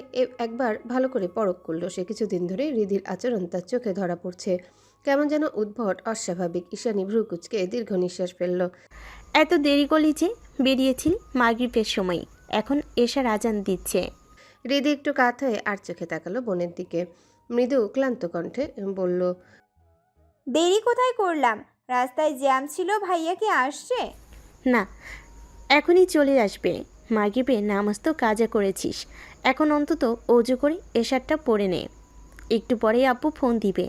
একবার ভালো করে পরখ করলো সে। কিছুদিন ধরে হৃদির আচরণ তার চোখে ধরা পড়ছে। কেমন যেন উদ্ভট, অস্বাভাবিক। ঈশানী ভ্রু কুঁচকে দীর্ঘ নিঃশ্বাস ফেলল। এত দেরি করলি যে? বেরিয়েছিল মাগরিবের সময়, এখন এশার আজান দিচ্ছে। হৃদি একটু কাত হয়ে আর চোখে তাকালো বোনের দিকে। মৃদু ক্লান্ত কণ্ঠে বলল, দেরি কোথায় করলাম? রাস্তায় জ্যাম ছিল। ভাইয়া কি আসছে? না, এখনই চলে আসবে। মাগরিবে নামাজ তো কাজা করেছিস, এখন অন্তত অজু করে এশারটা পড়ে নে। একটু পরেই আব্বু ফোন দিবে,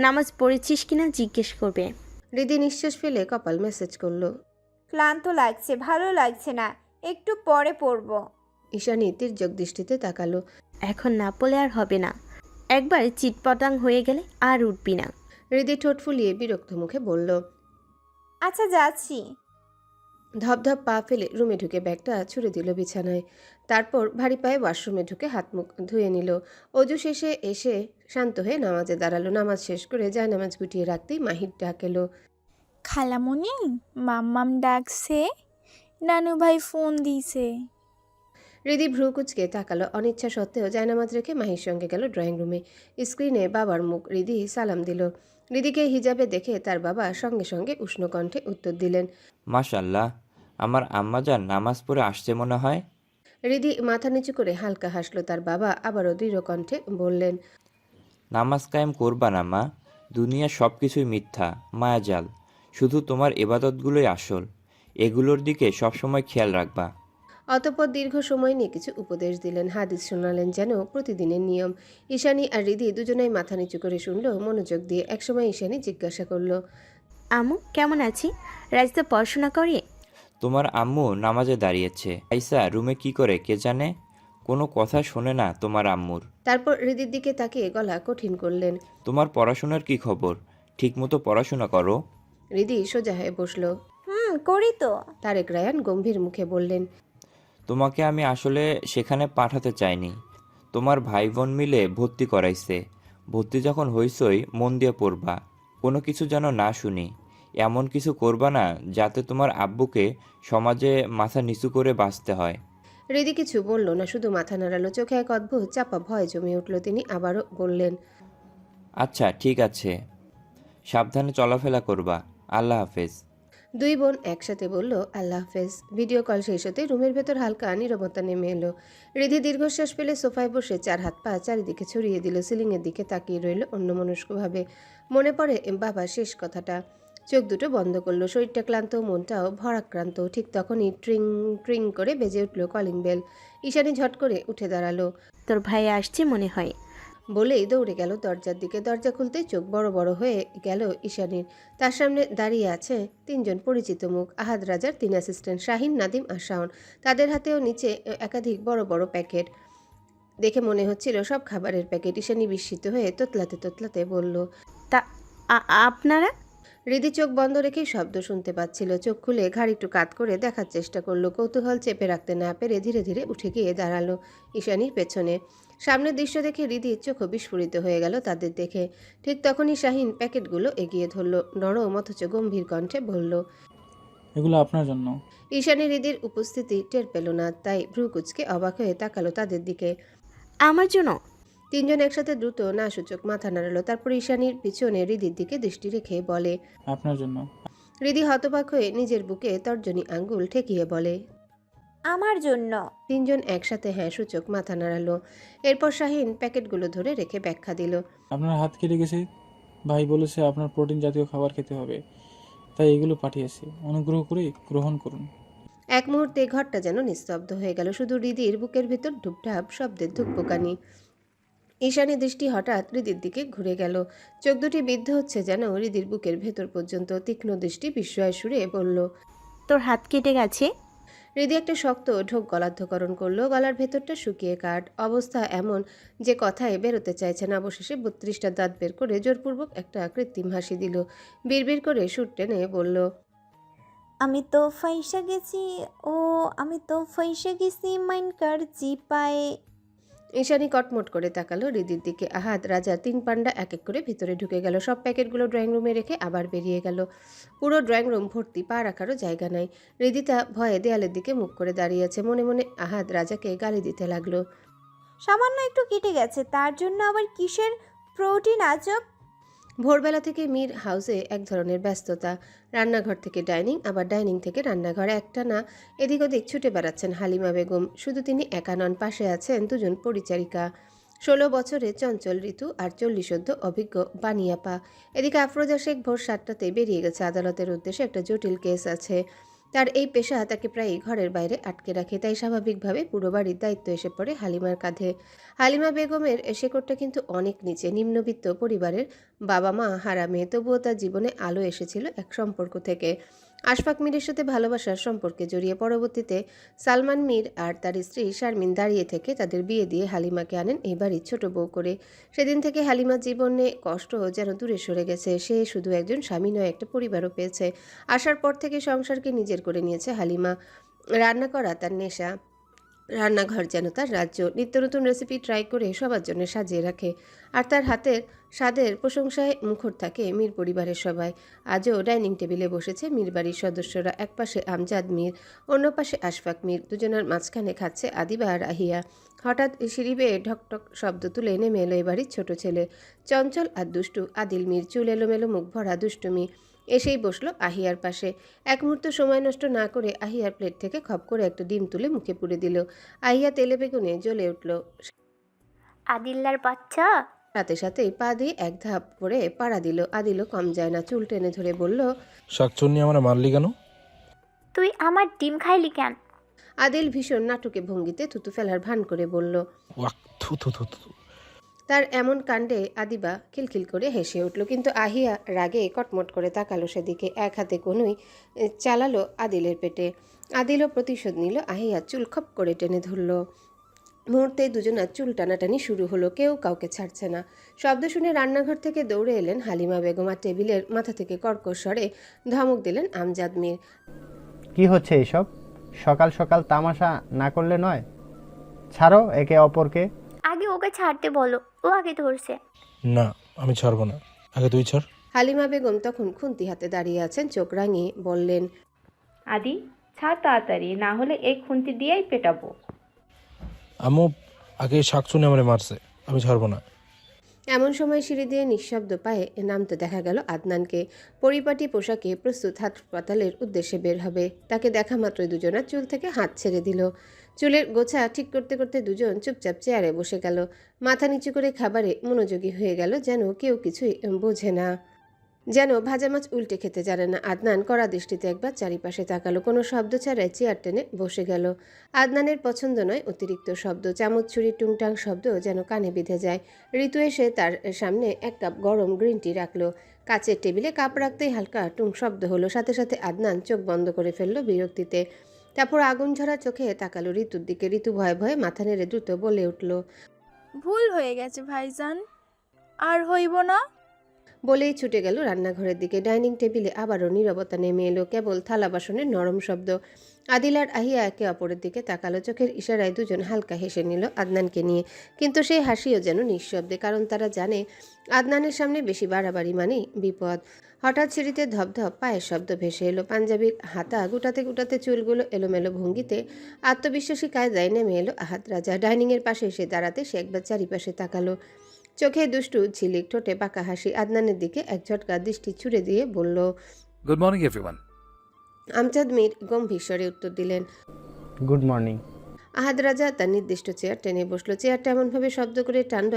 নামাজ পড়েছিস কিনা জিজ্ঞেস করবে। হৃদি নিঃশ্বাস ফেলে কপাল মেসেজ করলো। ক্লান্ত লাগছে, ভালো লাগছে না, একটু পরে পড়বো। ঈশানী তির্যক দৃষ্টিতে তাকালো। এখন না পড়লে আর হবে না, একবার চিটপটাং হয়ে গেলে আর উঠবি না। হৃদি ঠোঁট ফুলিয়ে বিরক্ত মুখে বলল। আচ্ছা, যাচ্ছি। ধপধপ পা ফেলে রুমে ঢুকে ব্যাগটা ছুড়ে দিল বিছানায়। তারপর ভারী পায়ে ওয়াশরুমে ঢুকে হাত মুখ ধুয়ে নিল। অজু শেষে এসে শান্ত হয়ে নামাজে দাঁড়ালো। নামাজ শেষ করে যায় নামাজ গুটিয়ে রাখতেই মাহির ডাক এলো। খালামণি, মাম্মাম ডাকছে, নানু ভাই ফোন দিছে। হৃদি ভ্রু কুচকে তাকালো। অনিচ্ছা সত্ত্বেও জায়নামাজ রেখে মাহির সঙ্গে গেল ড্রয়িং রুমে। স্ক্রিনে বাবার মুখ। হৃদি সালাম দিল। হৃদিকে হিজাবে দেখে তার বাবা সঙ্গে সঙ্গে উষ্ণ কণ্ঠে উত্তর দিলেন, মাশাল্লাহ, আমার আম্মাজান নামাজ পড়ে আসছে মনে হয়। হৃদি মাথা নিচু করে হালকা হাসলো। তার বাবা আবারও দৃঢ় কণ্ঠে বললেন, নামাজ কায়েম করবা না মা, দুনিয়ার সব কিছুই মিথ্যা, মায়াজাল, শুধু তোমার এবাদতগুলোই আসল, এগুলোর দিকে সবসময় খেয়াল রাখবা। অতঃপর দীর্ঘ সময় নিয়ে কিছু উপদেশ দিলেন, হাদিস শোনালেন যেন প্রতিদিনের নিয়ম। ঈশানী আর হৃদি দুজনেই মাথা নিচু করে শুনল মনোযোগ দিয়ে। একসময় ঈশানী জিজ্ঞাসা করলো, আম্মু কেমন আছি? রাইসা পড়াশোনা করে? তোমার আম্মু নামাজে দাঁড়িয়েছে, আইসা রুমে কি করে কে জানে, কোনো কথা শোনে না তোমার আম্মুর। তারপর হৃদির দিকে তাকিয়ে গলা কঠিন করলেন। তোমার পড়াশোনার কি খবর? ঠিকমতো পড়াশোনা করো? হৃদি সোজা হয়ে বসলো। করি তো। তারেক রায়ান গম্ভীর মুখে বললেন, তোমাকে আমি আসলে সেখানে পাঠাতে চাইনি, তোমার ভাই বোন মিলে ভর্তি করাইছে। ভর্তি যখন হইছই মন দিয়ে পড়বা, কোনো কিছু যেন না শুনি, এমন কিছু করবা না যাতে তোমার আব্বুকে সমাজে মাথা নিচু করে বাঁচতে হয়। হৃদি কিছু বলল না, শুধু মাথা নাড়ালো। চোখে এক অদ্ভুত চাপা ভয় জমে উঠল। তিনি আবারও বললেন, আচ্ছা ঠিক আছে, সাবধানে চলাফেরা করবা, আল্লাহ হাফেজ। দুই বোন একসাথে বলল আল্লাহ হাফেজ। ভিডিও কল শেষ হতে রুমের ভেতর হালকা নীরবতা নেমে এলো। হৃদি দীর্ঘশ্বাস ফেলে সোফায় বসে চার হাত পা চারিদিকে ছড়িয়ে দিল। সিলিংয়ের দিকে তাকিয়ে রইল অন্যমনস্কভাবে। মনে পড়ে বাবার শেষ কথাটা। চোখ দুটো বন্ধ করলো। শরীরটা ক্লান্ত, মনটাও ভরাক্রান্ত। ঠিক তখনই ট্রিং ট্রিং করে বেজে উঠল কলিং বেল। ঈশানী ঝট করে উঠে দাঁড়ালো। তোর ভাই আসছে মনে হয়। বলেই দৌড়ে গেল দরজার দিকে। দরজা খুলতে চোখ বড় বড় হয়ে গেল ঈশানীর। তার সামনে দাঁড়িয়ে আছে তিনজন পরিচিত মুখ। আহাদ রাজার 3 অ্যাসিস্ট্যান্ট শাহিন, নাদিম আর শাওন। তাদের হাতেও নিচে একাধিক বড় বড় প্যাকেট। দেখে মনে হচ্ছিল সব খাবারের প্যাকেট। ঈশানী বিস্মিত হয়ে তোতলাতে তোতলাতে বলল, তা আপনারা? হৃদি চোখ বন্ধ রেখেই শব্দ শুনতে পাচ্ছিল। চোখ খুলে ঘাড় একটু কাত করে দেখার চেষ্টা করলো। কৌতূহল চেপে রাখতে না পেরে ধীরে ধীরে উঠে গিয়ে দাঁড়ালো ঈশানীর পেছনে। সামনের দৃশ্য দেখে হৃদির চোখও বিস্ফোরিত হয়ে গেল তাদের দেখে। ঠিক তখনই শাহিন প্যাকেটগুলো এগিয়ে ধরল। নরম অথচ গম্ভীর কণ্ঠে বলল, এগুলো আপনার জন্য। ঈশানী হৃদির উপস্থিতি টের পেল না, তাই ভ্রু কুচকে অবাক হয়ে তাকালো তাদের দিকে। আমার জন্য? তিনজন একসাথে দ্রুত না সূচক মাথা নাড়ালো। তারপর ঈশানীর পিছনে হৃদির দিকে দৃষ্টি রেখে বলে, আপনার জন্য। হৃদি হতবাক হয়ে নিজের বুকে তর্জনী আঙ্গুল ঠেকিয়ে বলে, আমার জন্য। তিনজন একসাথে হ্যাঁ সূচক মাথা নাড়ালো। এরপর শাহিন প্যাকেটগুলো ধরে রেখে ব্যাখ্যা দিল, আপনার হাত কেটে গেছে, ভাই বলেছে আপনার প্রোটিন জাতীয় খাবার খেতে হবে, তাই এগুলো পাঠিয়েছি, অনুগ্রহ করে গ্রহণ করুন। এক মুহূর্তে ঘরটা যেন নিস্তব্ধ হয়ে গেল। শুধু হৃদির বুকের ভিতর ঢুপঢাপ শব্দের ধুকপুকানি। ঈশানী দৃষ্টি হঠাৎ হৃদির দিকে ঘুরে গেল। চোখ দুটি বিদ্ধ হচ্ছে যেন হৃদির বুকের ভেতর পর্যন্ত। তীক্ষ্ণ দৃষ্টি বিস্ময় সুরে বলল, তোর হাত কেটে গেছে? হৃদি একটা শক্ত ঢোক গলাধ্যকরণ করলো। গলার ভেতরটা শুকিয়ে কাঠ, অবস্থা এমন যে কথায় বেরোতে চাইছে না। অবশেষে 32টা দাঁত বের করে জোরপূর্বক একটা কৃত্রিম হাসি দিল। বিড়বিড় করে সুর টেনে বলল, আমি তো ফাইসা গেছি, ও আমি তো ফাইসা গেছি মাইনকার চিপায়ে। ঈশানী কটমট করে তাকালো হৃদির দিকে। আহাদ রাজা 3 পান্ডা এক এক করে ভিতরে ঢুকে গেল। সব প্যাকেটগুলো ড্রয়িং রুমে রেখে আবার বেরিয়ে গেল। পুরো ড্রয়িং রুম ভর্তি, পা রাখারও জায়গা নাই। হৃদিতা ভয়ে দেয়ালের দিকে মুখ করে দাঁড়িয়ে আছে। মনে মনে আহাদ রাজাকে গালি দিতে লাগলো। সামান্য একটু কেটে গেছে, তার জন্য আবার কিসের প্রোটিন আজব। ভোরবেলা থেকে মীর হাউসে এক ধরনের ব্যস্ততা। রান্নাঘর থেকে ডাইনিং, আবার ডাইনিং থেকে রান্নাঘর, একটানা এদিক ওদিক ছুটে বেড়াচ্ছেন হালিমা বেগম। শুধু তিনি একা নন, পাশে আছেন দুজন পরিচারিকা। 16 বছরে চঞ্চল ঋতু আর 40 অভিজ্ঞ বানিয়াপা। এদিকে আফরোজা শেখ ভোর 7টাতে বেরিয়ে গেছে আদালতের উদ্দেশ্যে। একটা জটিল কেস আছে। তার এই পেশা তাকে প্রায়ই ঘরের বাইরে আটকে রাখে, তাই স্বাভাবিকভাবে পুরো বাড়ির দায়িত্ব এসে পড়ে হালিমার কাঁধে। হালিমা বেগমের শেকড়টা কিন্তু অনেক নিচে, নিম্নবিত্ত পরিবারের, বাবা মা হারা মেয়ে। তবুও তার জীবনে আলো এসেছিল এক সম্পর্ক থেকে। আশফাক মীরের সাথে ভালোবাসার সম্পর্কে জড়িয়ে পরবর্তীতে সালমান মীর আর তার স্ত্রী শারমিন দাঁড়িয়ে থেকে তাদের বিয়ে দিয়ে হালিমাকে আনেন এই বাড়ির ছোট বউ করে। সেদিন থেকে হালিমার জীবনে কষ্ট যেন দূরে সরে গেছে। সে শুধু একজন স্বামী নয়, একটা পরিবারও পেয়েছে। আসার পর থেকে সংসারকে নিজের করে নিয়েছে হালিমা। রান্না করা তার নেশা, রান্নাঘর যেন তার রাজ্য। নিত্য নতুন রেসিপি ট্রাই করে সবার জন্য সাজিয়ে রাখে। আর তার হাতের স্বাদের প্রশংসায় মুখর থাকে মীর পরিবারের সবাই। আজও ডাইনিং টেবিলে বসেছে মীর বাড়ির সদস্যরা। এক পাশে আমজাদ মীর, অন্য পাশে আশফাক মীর। দুজনের মাঝখানে খাচ্ছে আদিবা আর আহিয়া। হঠাৎ সিঁড়ি বেয়ে ঢকঢক শব্দ তুলে নেমে এলো এ বাড়ির ছোট ছেলে, চঞ্চল আর দুষ্টু আদিল মীর। চুল এলোমেলো, মুখ ভরা দুষ্টুমি। এসেই বসলো আহিয়ার পাশে। এক মুহূর্ত সময় নষ্ট না করে আহিয়ার প্লেট থেকে খপ করে একটা ডিম তুলে মুখে পুরে দিল। আহিয়া তেলে বেগুনে জ্বলে উঠল। আদিল্লার বাচ্চা। সাথে সাথেই পা দিয়ে এক ধাপ করে পাড়া দিল। আদিলও কম যায় না, চুল টেনে ধরে বলল, শাকচুন্নি আমরা মারলি কেন? তুই আমার ডিম খাইলি কেন? আদিল ভীষণ নাটকে ভঙ্গিতে থুতু ফেলার ভান করে বলল। ওয়াক, থু থু থু থু। তার এমন কাণ্ডে আদিবা খিলখিল করে হেসে উঠল। কিন্তু আহিয়া রাগে কটমট করে তাকালো সেদিকে। এক হাতে কনুই চালালো আদিলের পেটে। আদিলও প্রতিশোধ নিল। আহিয়া চুল খপ করে টেনে ধরল। মুহূর্তেই দুজনার চুল টানাটানি শুরু হলো। কেউ কাউকে ছাড়ছে না। শব্দ শুনে রান্নাঘর থেকে দৌড়ে এলেন হালিমা বেগম। আর টেবিলের মাথা থেকে কর্কশ স্বরে ধমক দিলেন আমজাদ মীর। কি হচ্ছে এসব? সকাল সকাল তামাশা না করলে নয়। ছাড়ো একে অপরকে। আগে ওকে ছাড়তে বলো, ও আগে ধরছে। না, আমি ছাড়বো না, আগে তুই ছাড়। হালিমা বেগম তখন খুন্তি হাতে দাঁড়িয়ে আছেন। চোখ রাঙিয়ে বললেন, আদি ছাড় তাড়াতাড়ি, না হলে এই খুন্তি দিয়েই পেটাবো। আমু, আগে শাকচুন্নি আমারে মারছে, আমি ছাড়বো না। এমন সময় সিঁড়ি দিয়ে নিঃশব্দ পায়ে নামতে দেখা গেল আদনানকে। পরিপাটি পোশাকে প্রস্তুত, হাসপাতালের উদ্দেশ্যে বের হবে। তাকে দেখা মাত্রই দুজনার চুল থেকে হাত ছেড়ে দিল। চুলের গোছা ঠিক করতে করতে দুজন চুপচাপ চেয়ারে বসে গেল। মাথা নিচু করে খাবারে মনোযোগী হয়ে গেল, যেন কেউ কিছুই বোঝে না, যেন ভাজা মাছ উল্টে খেতে জানে না। আদনান কড়া দৃষ্টিতে একবার চারিপাশে তাকালো। কোনো শব্দ ছাড়াই চেয়ার টেনে বসে গেল। আদনানের পছন্দ নয় অতিরিক্ত শব্দ। চামচ ছুরির টুংটাং শব্দ যেন কানে বিঁধে যায়। ঋতু এসে তার সামনে এক কাপ গরম গ্রিন টি রাখলো। কাচের টেবিলে কাপ রাখতেই হালকা টুং শব্দ হলো। সাথে সাথে আদনান চোখ বন্ধ করে ফেলল বিরক্তিতে। তারপর আগুন ঝরা চোখে তাকালো ঋতুর দিকে। ঋতু ভয়ে ভয়ে মাথা নেড়ে দ্রুত বলে উঠল, ভুল হয়ে গেছে ভাইজান, আর হইব না। বলেই ছুটে গেল রান্নাঘরের দিকে। ডাইনিং টেবিলে আবারও নীরবতা নেমে এলো, কেবল থালা বাসনের নরম শব্দ। আদিল আর আহিয়া একে অপরের দিকে তাকালো। চোখের ইশারায় দুজন হালকা হেসে নিল আদনানকে নিয়ে। কিন্তু সেই হাসিও যেন নিঃশব্দে, কারণ তারা জানে আদনানের সামনে বেশি বাড়াবাড়ি মানেই বিপদ। হঠাৎ সিঁড়িতে ধপধপ পায়ের শব্দ ভেসে এলো। পাঞ্জাবির হাতা গুটাতে গুটাতে চুলগুলো এলোমেলো ভঙ্গিতে আত্মবিশ্বাসী কায়দায় নেমে এলো আহাদ রাজা। ডাইনিংয়ের পাশে এসে দাঁড়াতে সে একবার চারিপাশে তাকালো। চোখে দুষ্টু ঝিলিক, ঠোঁটে পাকা হাসি। আদনানের দিকে এক ঝটকা দৃষ্টি ছুড়ে দিয়ে বলল, good morning everyone. Amjad Mir গম্ভীর স্বরে উত্তর দিলেন। Good morning. আহাদ রাজা তার নির্দিষ্ট চেয়ার টেনে বসলো। চেয়ারটা এমনভাবে শব্দ করে টানল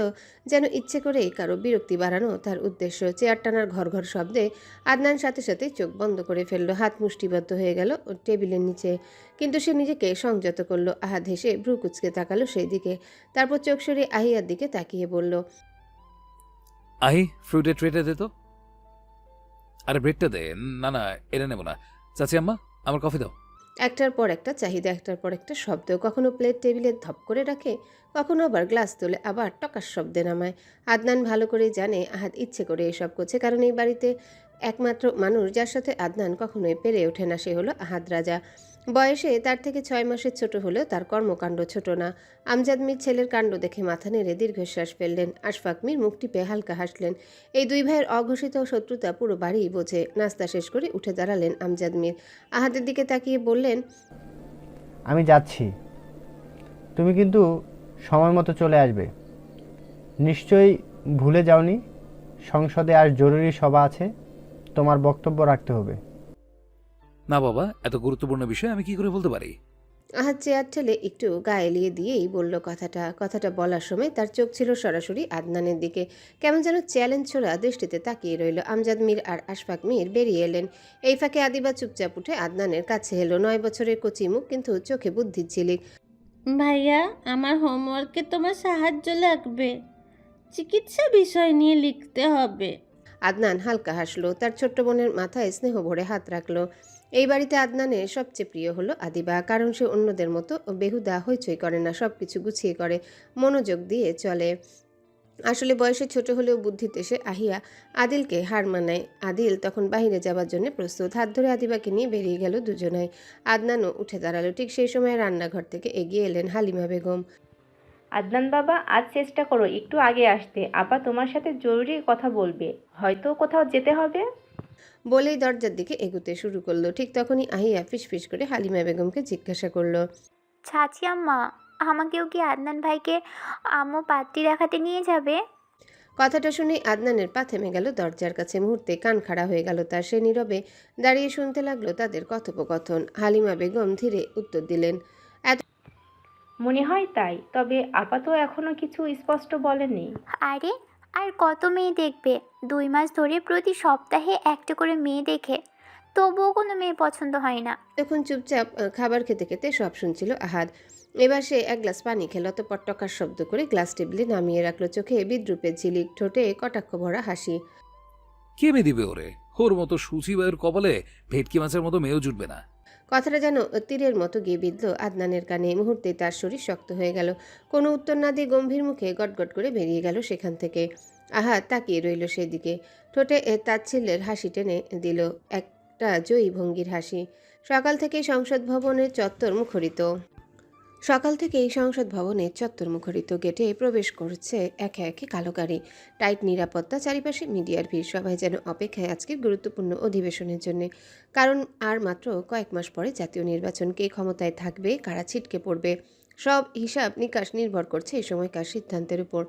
যেন ইচ্ছে করেই কারো বিরক্তি বাড়ানো তার উদ্দেশ্য। চেয়ার টানার ঘর ঘর শব্দে আদনান সাথে সাথে চোখ বন্ধ করে ফেললো। হাত মুষ্টিবদ্ধ হয়ে গেল টেবিলের নিচে, কিন্তু সে নিজেকে সংযত করলো। আহাদ হেসে ভ্রু কুচকে তাকালো সেই দিকে, তারপর চোখ সরিয়ে আহিয়ার দিকে তাকিয়ে বলল, আহি, ফ্রুটের ট্রেটা দে তো। আরে ব্রেডটা দে। না না, এটা নেবো না। চাচি আম্মা, আমার কফি দাও। একটার পর একটা চাহিদা, একটার পর একটা শব্দ। কখনো প্লেট টেবিলে ধপ করে রাখে, কখনো আবার গ্লাস তোলে, আবার টকার শব্দে নামায়। আদনান ভালো করেই জানে আহাদ ইচ্ছে করে এসব করছে, কারণ এই বাড়িতে একমাত্র মানুষ যার সাথে আদনান কখনোই পেরে ওঠে না সে হলো আহাদ রাজা। বয়সে তার থেকে 6 মাসের ছোট হলেও তার কর্মকাণ্ড ছোট না। আমজাদ মির ছেলের কাণ্ড দেখে মাথা নেড়ে দীর্ঘশ্বাস ফেললেন। আশফাক মির মুখ টিপে হালকা হাসলেন। এই দুই ভাইয়ের অঘোষিত শত্রুতা পুরো বাড়িই বোঝে। নাস্তা শেষ করে উঠে দাঁড়ালেন আমজাদ মির। আহাদের দিকে তাকিয়ে বললেন, আমি যাচ্ছি, তুমি কিন্তু সময় মতো চলে আসবে। নিশ্চয়ই ভুলে যাওনি সংসদে আর জরুরি সভা আছে, তোমার বক্তব্য রাখতে হবে। না বাবা, এত গুরুত্বপূর্ণ বিষয় আমি কি করে বলতে পারি? আহাদ চেয়ার ঠেলে একটু গা এলিয়ে দিয়েই বলল কথাটা বলার সময় তার চোখ ছিল সরাসরি আদনানের দিকে। কেমন যেন চ্যালেঞ্জ ছোড়া দৃষ্টিতে তাকিয়ে রইল। আমজাদ মির আর আশফাক মির বেরিয়ে এলেন। এই ফাঁকে আদিবা চুপচাপ উঠে আদনানের কাছে এলো। 9 বছরের কচি মুখ, কিন্তু চোখে বুদ্ধির ঝিলিক। ভাইয়া, আমার হোমওয়ার্কে তোমার সাহায্য লাগবে, চিকিৎসা বিষয় নিয়ে লিখতে হবে। আদনান হালকা হাসলো। তার ছোট্ট বোনের মাথায় স্নেহ ভরে হাত রাখলো। এই বাড়িতে আদনানের সবচেয়ে প্রিয় হলো আদিবা, কারণ সে অন্যদের মতো বেহুদা হইচই করে না, সব কিছু গুছিয়ে করে, মনোযোগ দিয়ে চলে। আসলে বয়সে ছোট হলেও বুদ্ধিতে সে আহিয়া আদিলকে হার মানায়। আদিল তখন বাইরে যাবার জন্য প্রস্তুত। হাত ধরে আদিবাকে নিয়ে বেরিয়ে গেল দুজনাই। আদনানও উঠে দাঁড়ালো। ঠিক সেই সময় রান্নাঘর থেকে এগিয়ে এলেন হালিমা বেগম। আদনান বাবা, আজ চেষ্টা করো একটু আগে আসতে, আপা তোমার সাথে জরুরি কথা বলবে, হয়তো কোথাও যেতে হবে। বলেই দরজার দিকে এগুতে শুরু করলো। ঠিক তখনই আহিয়া ফিসফিস করে হালিমা বেগমকে জিজ্ঞাসা করলো, চাচি আম্মা, আমাকেও কি আদনান ভাইকে আম্মু পাত্রী দেখাতে নিয়ে যাবে? কথাটা শুনে আদনানের পা থেমে গেল দরজার কাছে। মুহূর্তে কান খাড়া হয়ে গেল তার। সে নীরবে দাঁড়িয়ে শুনতে লাগলো তাদের কথোপকথন। হালিমা বেগম ধীরে উত্তর দিলেন, মনে হয় তাই, তবে আপা তো এখনো কিছু স্পষ্ট বলেনি। আরে, আর কত মেয়ে দেখবে? 2 মাস ধরে প্রতি সপ্তাহে একটা করে মেয়ে দেখে, তবুও কোনো মেয়ে পছন্দ হয় না। তখন চুপচাপ খাবার খেতে খেতে সব শুনছিল আহাদ। এবার সে এক গ্লাস পানি খেল, অতঃপর টকার শব্দ করে গ্লাস টেবিলে নামিয়ে রাখলো। চোখে বিদ্রুপের ঝিলিক, ঠোঁটে কটাক্ষ ভরা হাসি। কে মেয়ে দিবে ওরে? ওর মতো সূচিবায়ুর কপালে ভেটকি মাছের মতো মেয়েও জুটবে না। কথাটা যেন তীরের মতো গিয়ে বিঁধল আদনানের কানে। মুহূর্তে তার শরীর শক্ত হয়ে গেল। কোনো উত্তর না দিয়ে গম্ভীর মুখে গটগট করে বেরিয়ে গেল সেখান থেকে। আহাদ তাকিয়ে রইল সেদিকে। ঠোঁটে তাচ্ছিল্যের হাসি টেনে দিল, একটা জয়ী ভঙ্গির হাসি। সকাল থেকেই সংসদ ভবনের চত্বর মুখরিত। গেটে প্রবেশ করছে একে একে কালো গাড়ি, টাইট নিরাপত্তা, চারিপাশে মিডিয়ার ভিড়। সবাই যেন অপেক্ষায় আজকের গুরুত্বপূর্ণ অধিবেশনের জন্য। কারণ আর মাত্র কয়েক মাস পরে জাতীয় নির্বাচন। কে ক্ষমতায় থাকবে, কারা ছিটকে পড়বে, সব হিসাব নিকাশ নির্ভর করছে এই সময়কার সিদ্ধান্তের উপর।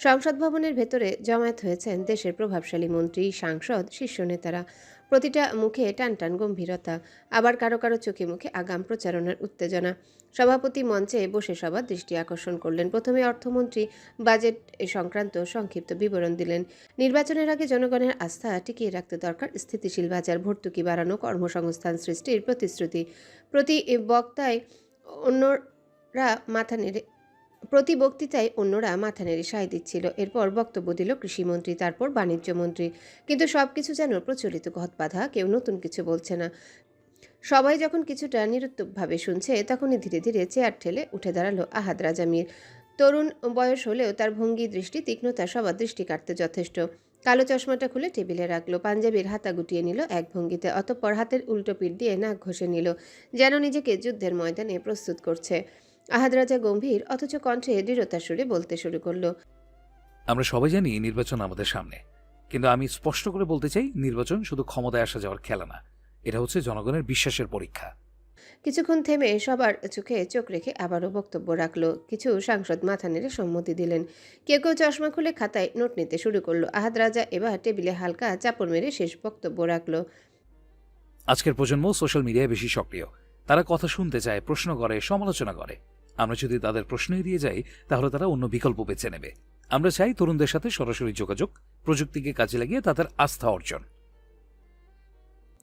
সংসদ ভবনের ভেতরে জমায়েত হয়েছেন দেশের প্রভাবশালী মন্ত্রী, সাংসদ, শীর্ষ নেতারা। প্রতিটা মুখে টানটান গম্ভীরতা, আবার কারো কারো চোখে মুখে আগাম প্রচারণার উত্তেজনা। সভাপতি মঞ্চে বসে সবার দৃষ্টি আকর্ষণ করলেন। প্রথমে অর্থমন্ত্রী বাজেট সংক্রান্ত সংক্ষিপ্ত বিবরণ দিলেন। নির্বাচনের আগে জনগণের আস্থা টিকিয়ে রাখতে দরকার স্থিতিশীল বাজার, ভর্তুকি বাড়ানো, কর্মসংস্থান সৃষ্টির প্রতিশ্রুতি। প্রতি বক্তৃতায় অন্যরা মাথা নেড়ে সায় দিচ্ছিল। এরপর বক্তব্য দিল কৃষিমন্ত্রী, তারপর বাণিজ্যমন্ত্রী। কিন্তু সবকিছু যেন প্রচলিত ঘটবাঁধা, কেউ নতুন কিছু বলছে না। সবাই যখন কিছুটা নিরুত্তরভাবে শুনছে, তখনই ধীরে ধীরে চেয়ার ঠেলে উঠে দাঁড়ালো আহাদ রাজা মীর। তরুণ বয়স হলেও তার ভঙ্গি, দৃষ্টি, তীক্ষ্ণতা সবার দৃষ্টি কাটতে যথেষ্ট। কালো চশমাটা খুলে টেবিলে রাখলো, পাঞ্জাবির হাতা গুটিয়ে নিল এক ভঙ্গিতে, অতঃপর হাতের উল্টো পিঠ দিয়ে নাক ঘষে নিল, যেন নিজেকে যুদ্ধের ময়দানে প্রস্তুত করছে। আহাদ রাজা গম্ভীর অথচ কণ্ঠে দৃঢ়তার সুরে বলতে শুরু করলো, আমরা সবাই জানি নির্বাচন আমাদের সামনে, কিন্তু আমি স্পষ্ট করে বলতে চাই, নির্বাচন শুধু ক্ষমতায় আসা যাওয়ার খেলা না, এটা হচ্ছে জনগণের বিশ্বাসের পরীক্ষা। কিছুক্ষণ থেমে সবার চোখে চোখ রেখে আবারও বক্তব্য রাখলো। কিছু সাংসদ মাথা নেড়ে সম্মতি দিলেন। কেউ কেউ চশমা খুলে খাতায় নোট নিতে শুরু করলো। আহাদ রাজা এবার টেবিলে হালকা চাপড় মেরে শেষ বক্তব্য রাখলো। আজকের প্রজন্ম সোশ্যাল মিডিয়ায় বেশি সক্রিয়। তারা কথা শুনতে চায়, প্রশ্ন করে, সমালোচনা করে। আমরা যদি তাদের প্রশ্ন এড়িয়ে যাই তাহলে তারা অন্য বিকল্প বেছে নেবে। আমরা চাই তরুণদের সাথে সরাসরি যোগাযোগ, প্রযুক্তিকে কাজে লাগিয়ে তাদের আস্থা অর্জন।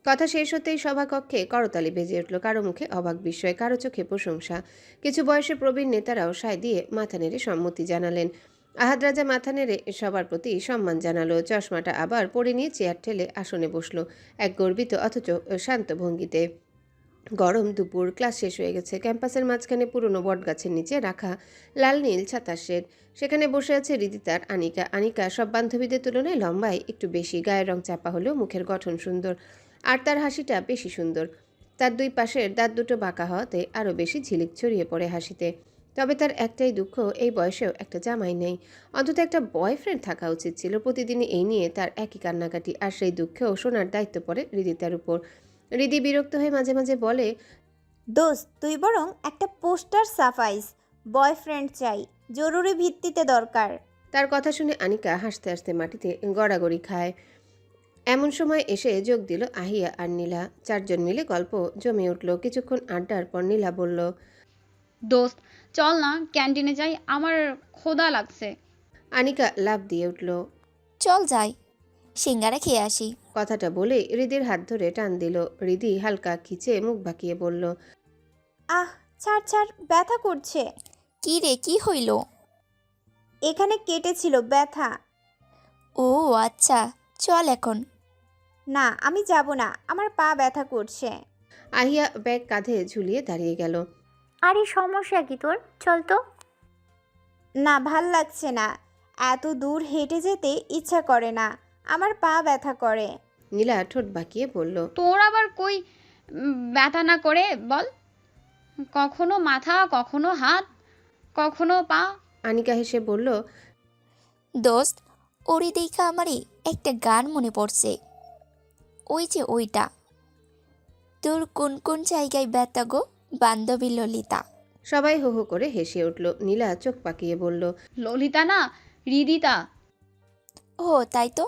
কথা শেষ হতেই সভাকক্ষে করতালি বেজে উঠল, কারো মুখে অবাক বিস্ময়, কারো চোখে প্রশংসা। কিছু বয়সে প্রবীণ নেতারাও সায় দিয়ে মাথা নেড়ে সম্মতি জানালেন। আহাদ রাজা মাথা নেড়ে সবার প্রতি সম্মান জানালো, চশমাটা আবার পরে নিয়ে চেয়ার ঠেলে আসনে বসলো, এক গর্বিত অথচ শান্ত ভঙ্গিতে। গরম দুপুর, ক্লাস শেষ হয়ে গেছে। ক্যাম্পাসের মাঝখানে পুরনো বটগাছের নিচে রাখা লাল নীল ছাতার শেড, সেখানে বসে আছে হৃদিতার আনিকা। আনিকা সব বান্ধবীদের তুলনায় লম্বায় একটু বেশি, গায়ের রং চাপা হলেও মুখের গঠন সুন্দর, আর তার হাসিটা বেশি সুন্দর। তার দুই পাশের দাঁত দুটো বাঁকা হওয়াতে আরও বেশি ঝিলিক ছড়িয়ে পড়ে হাসিতে। তবে তার একটাই দুঃখ, এই বয়সেও একটা জামাই নেই। অন্তত একটা বয়ফ্রেন্ড থাকা উচিত ছিল। প্রতিদিনই এই নিয়ে তার একই কান্নাকাটি, আর সেই দুঃখেও শোনার দায়িত্ব পড়ে হৃদিতার উপর। হৃদি বিরক্ত হয়ে মাঝে মাঝে বলে, দোস্ত তুই বরং একটা পোস্টার সাফাইস, বয়ফ্রেন্ড চাই, জরুরি ভিত্তিতে দরকার। তার কথা শুনে আনিকা হাসতে হাসতে মাটিতে গড়াগড়ি খায়। এমন সময় এসে যোগ দিল আহিয়া আর নীলা। চারজন মিলে গল্প জমে উঠল। কিছুক্ষণ আড্ডার পর নীলা বলল, দোস্ত চল না ক্যান্টিনে যাই, আমার ক্ষুধা লাগছে। আনিকা লাফ দিয়ে উঠল। চল যাই, সিঙ্গারা খেয়ে আসি। কথাটা বলে হৃদির হাত ধরে টান দিল। হৃদি হালকা খিচে মুখ বাঁকিয়ে বলল, আহ ছাড় ছাড়, ব্যথা করছে। কি রে, কি হইল? এখানে কেটেছিল, ব্যথা। ও আচ্ছা, চল এখন। না আমি যাব না, আমার পা ব্যথা করছে। আহিয়া ব্যাগ কাঁধে ঝুলিয়ে দাঁড়িয়ে গেল। আরে সমস্যা কি তোর, চল তো। না ভাল লাগছে না, এত দূর হেঁটে যেতে ইচ্ছা করে না, আমার পা ব্যথা করে। নীলা ঠোঁট বাঁকিয়ে বলল, তোর আবার কই ব্যথা না করে বল? কখনো মাথা, কখনো হাত, কখনো পা। আনিকা হেসে বলল, দোস্ত ওরি দেখা আমারই একটা গান মনে পড়ছে, ওই যে ওইটা, তোর কোন কোন জায়গায় ব্যথা গো বান্ধবী ললিতা। সবাই হো হো করে হেসে উঠল। নীলা চোখ পাকিয়ে বলল, ললিতা না, হৃদিতা। ও তাই তো।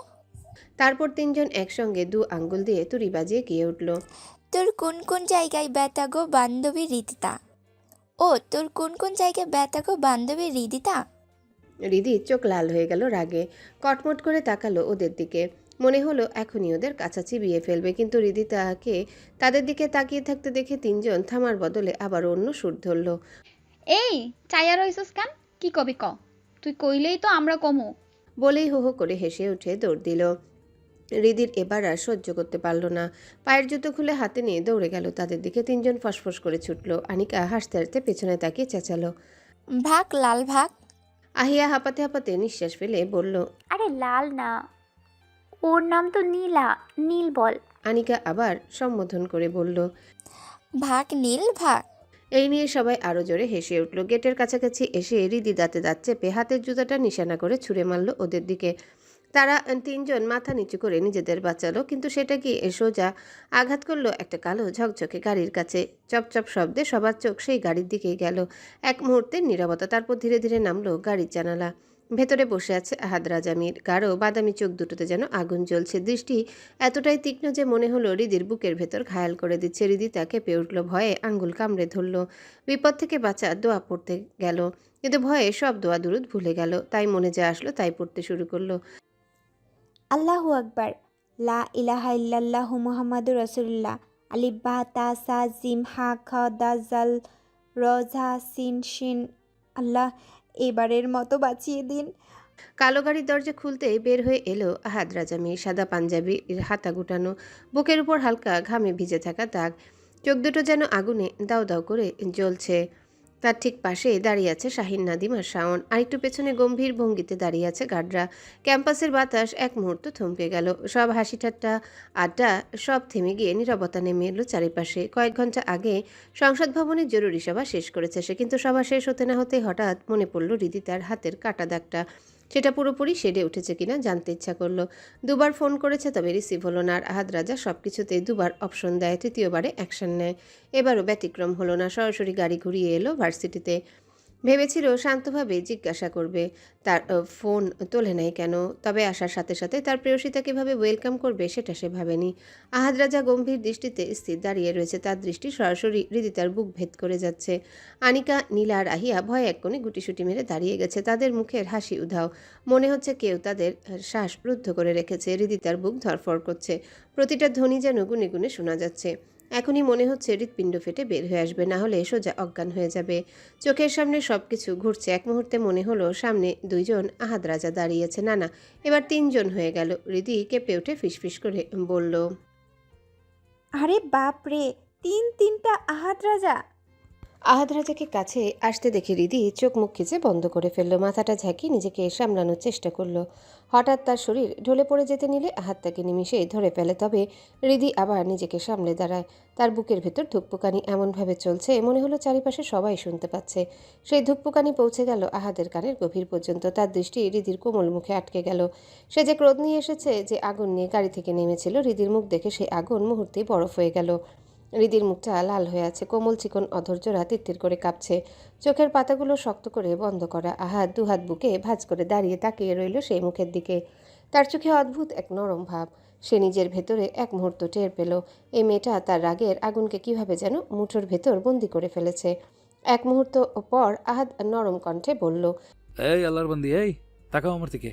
তারপর তিনজন একসঙ্গে দু আঙ্গুল দিয়ে তুড়ি বাজিয়ে গিয়ে উঠল, তোর কোন কোন জায়গায় ব্যথা গো বান্ধবী হৃদিতা। ও তোর কোন কোন জায়গায় ব্যথা গো বান্ধবী হৃদিতা। হৃদি চোখ লাল হয়ে গেল রাগে, কটমট করে তাকালো ওদের দিকে। মনে হলো এখনই ওদের কাছা চিবিয়ে ফেলবে, কিন্তু হৃদিতাকে তাদের দিকে তাকিয়ে থাকতে দেখে তিনজন থামার বদলে আবার অন্য সুর ধরল। এই চাইয়া রইছস কেন, কি কবি ক, তুই কইলেই তো আমরা কমু। বলেই হো হো করে হেসে উঠে দৌড় দিল। হৃদির এবার আর সহ্য করতে পারল না, পায়ের জুতো খুলে হাতে নিয়ে দৌড়ে গেল তাদের দিকে। তিনজন ফসফস করে ছুটল। আনিকা হাসতে হাসতে পেছনে তাকিয়ে চেঁচালো, ভাগ লাল ভাগ। আহিয়া হাঁপাতে হাঁপাতে নিঃশ্বাস ফেলে বলল, আরে লাল না, ওর নাম তো নীলা, নীল বল। আনিকা আবার সম্বোধন করে বলল, ভাগ নীল ভাগ। এই নিয়ে সবাই আরো জোরে হেসে উঠল। গেটের কাছাকাছি এসে হৃদি দাঁতে দাঁত চেপে হাতের জুতাটা নিশানা করে ছুঁড়ে মারল ওদের দিকে। তারা তিনজন মাথা নিচু করে নিজেদের বাঁচালো, কিন্তু সেটা কি সোজা আঘাত করলো একটা কালো ঝকঝকে গাড়ির কাছে। চপচপ শব্দে সবার চোখ সেই গাড়ির দিকেই গেল। এক মুহূর্তের নীরবতা, তারপর ধীরে ধীরে নামলো গাড়ির জানালা। ভেতরে বসে আছে আহাদ রাজা মীর। গাঢ় বাদামি চোখ দুটোতে যেন আগুন জ্বলছে। দৃষ্টি এতটাই তীক্ষ্ণ যে মনে হলো হৃদির বুকের ভেতর ঘায়াল করে দিচ্ছে। হৃদি তাকে পেয়ে উঠল, ভয়ে আঙ্গুল কামড়ে ধরল। বিপদ থেকে বাঁচা দোয়া পড়তে গেল, কিন্তু ভয়ে সব দোয়া দুরুদ ভুলে গেল। তাই মনে যা আসলো তাই পড়তে শুরু করলো। আল্লাহু আকবার, লা ইলাহা ইল্লাল্লাহু মুহাম্মাদুর রাসূলুল্লাহ, আলিফ বা তা সা জিম হা খ দা জাল র ঝা সিন শিন। আল্লাহ এবারের মতো বাঁচিয়ে দিন। কালো গাড়ির দরজা খুলতেই বের হয়ে এলো আহাদ রাজা মীর। সাদা পাঞ্জাবি, হাতা গুটানো, বুকের উপর হালকা ঘামে ভিজে থাকা দাগ, চোখ দুটো যেন আগুনে দাউ দাউ করে জ্বলছে। তার ঠিক পাশে দাঁড়িয়ে আছে শাহিন, নাদিম আর শাওন। আরেকটু পেছনে গম্ভীর ভঙ্গিতে দাঁড়িয়ে আছে গার্ডরা। ক্যাম্পাসের বাতাস এক মুহূর্ত থমকে গেল। সব হাসি ঠাট্টা আড্ডা সব থেমে গিয়ে নীরবতা নেমে এলো চারিপাশে। কয়েক ঘন্টা আগে সংসদ ভবনের জরুরি সভা শেষ করেছে সে, কিন্তু সভা শেষ হতে না হতে হঠাৎ মনে পড়ল হৃদি তার হাতের কাটা দাগটা। সেটা পুরোপুরি সেরে উঠেছে কিনা জানতে ইচ্ছা করলো। দুবার ফোন করেছে, তবে রিসিভ হলো না। আর আহাদ রাজা সব কিছুতেই দুবার অপশন দেয়, তৃতীয়বারে অ্যাকশন নেয়। এবারও ব্যতিক্রম হলো না। সরাসরি গাড়ি ঘুরিয়ে এলো ভার্সিটিতে। ভেবেছিল শান্তভাবে জিজ্ঞাসা করবে তার ফোন তোলে নাই কেন, তবে আসার সাথে সাথে তার প্রেয়সিতা কিভাবে ওয়েলকাম করবে সেটা সে ভাবেনি। আহাদ রাজা গম্ভীর দৃষ্টিতে স্থির দাঁড়িয়ে রয়েছে, তার দৃষ্টি সরাসরি হৃদিতার বুক ভেদ করে যাচ্ছে। আনিকা, নীলা আর আহিয়া ভয়ে এক কোণে গুটিসুটি মেরে দাঁড়িয়ে গেছে, তাদের মুখের হাসি উধাও, মনে হচ্ছে কেউ তাদের শ্বাস রুদ্ধ করে রেখেছে। হৃদিতার বুক ধরফর করছে, প্রতিটা ধ্বনি যেন গুনে গুনে শোনা যাচ্ছে। এখনই মনে হচ্ছে হৃৎপিণ্ড ফেটে বের হয়ে আসবে, না হলে সোজা অজ্ঞান হয়ে যাবে। চোখের সামনে সবকিছু ঘুরছে। এক মুহূর্তে মনে হলো সামনে 2 জন আহাদ রাজা দাঁড়িয়েছে, না না, এবার 3 জন হয়ে গেল। হৃদি কেঁপে উঠে ফিসফিস করে বলল, আরে বাপ রে, তিনটা আহাদ রাজা! আহাদ রাজাকে কাছে আসতে দেখে হৃদি চোখ মুখ খিচে বন্ধ করে ফেললো, মাথাটা ঝাঁকিয়ে নিজেকে সামলানোর চেষ্টা করলো। হঠাৎ তার শরীর ঢলে পড়ে যেতে নিলে আহাদ তাকে নিমিষে ধরে ফেলে, তবে হৃদি আবার নিজেকে সামলে দাঁড়ায়। তার বুকের ভেতর ধুকপুকানি এমনভাবে চলছে মনে হলো চারিপাশে সবাই শুনতে পাচ্ছে। সেই ধুকপুকানি পৌঁছে গেল আহাদের কানের গভীর পর্যন্ত। তার দৃষ্টি হৃদির কোমল মুখে আটকে গেল। সে যে ক্রোধ নিয়ে এসেছে, যে আগুন নিয়ে গাড়ি থেকে নেমেছিল, হৃদির মুখ দেখে সেই আগুন মুহূর্তেই বরফ হয়ে গেল। হৃদির মুখটা লাল হয়ে আছে, কোমল চিকন অধৈর্যরা তিত্তির করে কাঁপছে, চোখের পাতাগুলো শক্ত করে বন্ধ করা। আহাদ দুহাত বুকে ভাঁজ করে দাঁড়িয়ে তাকিয়ে রইল সেই মুখের দিকে। তার চোখে অদ্ভুত এক নরম ভাব। সে নিজের ভেতরে এক মুহূর্ত টের পেল, এই মেয়েটা তার রাগের আগুনকে কিভাবে যেন মুঠোর ভেতর বন্দি করে ফেলেছে। এক মুহূর্ত পর আহাদ নরম কণ্ঠে বলল, এই আল্লাহর বান্দি, এই তাকাও আমার দিকে।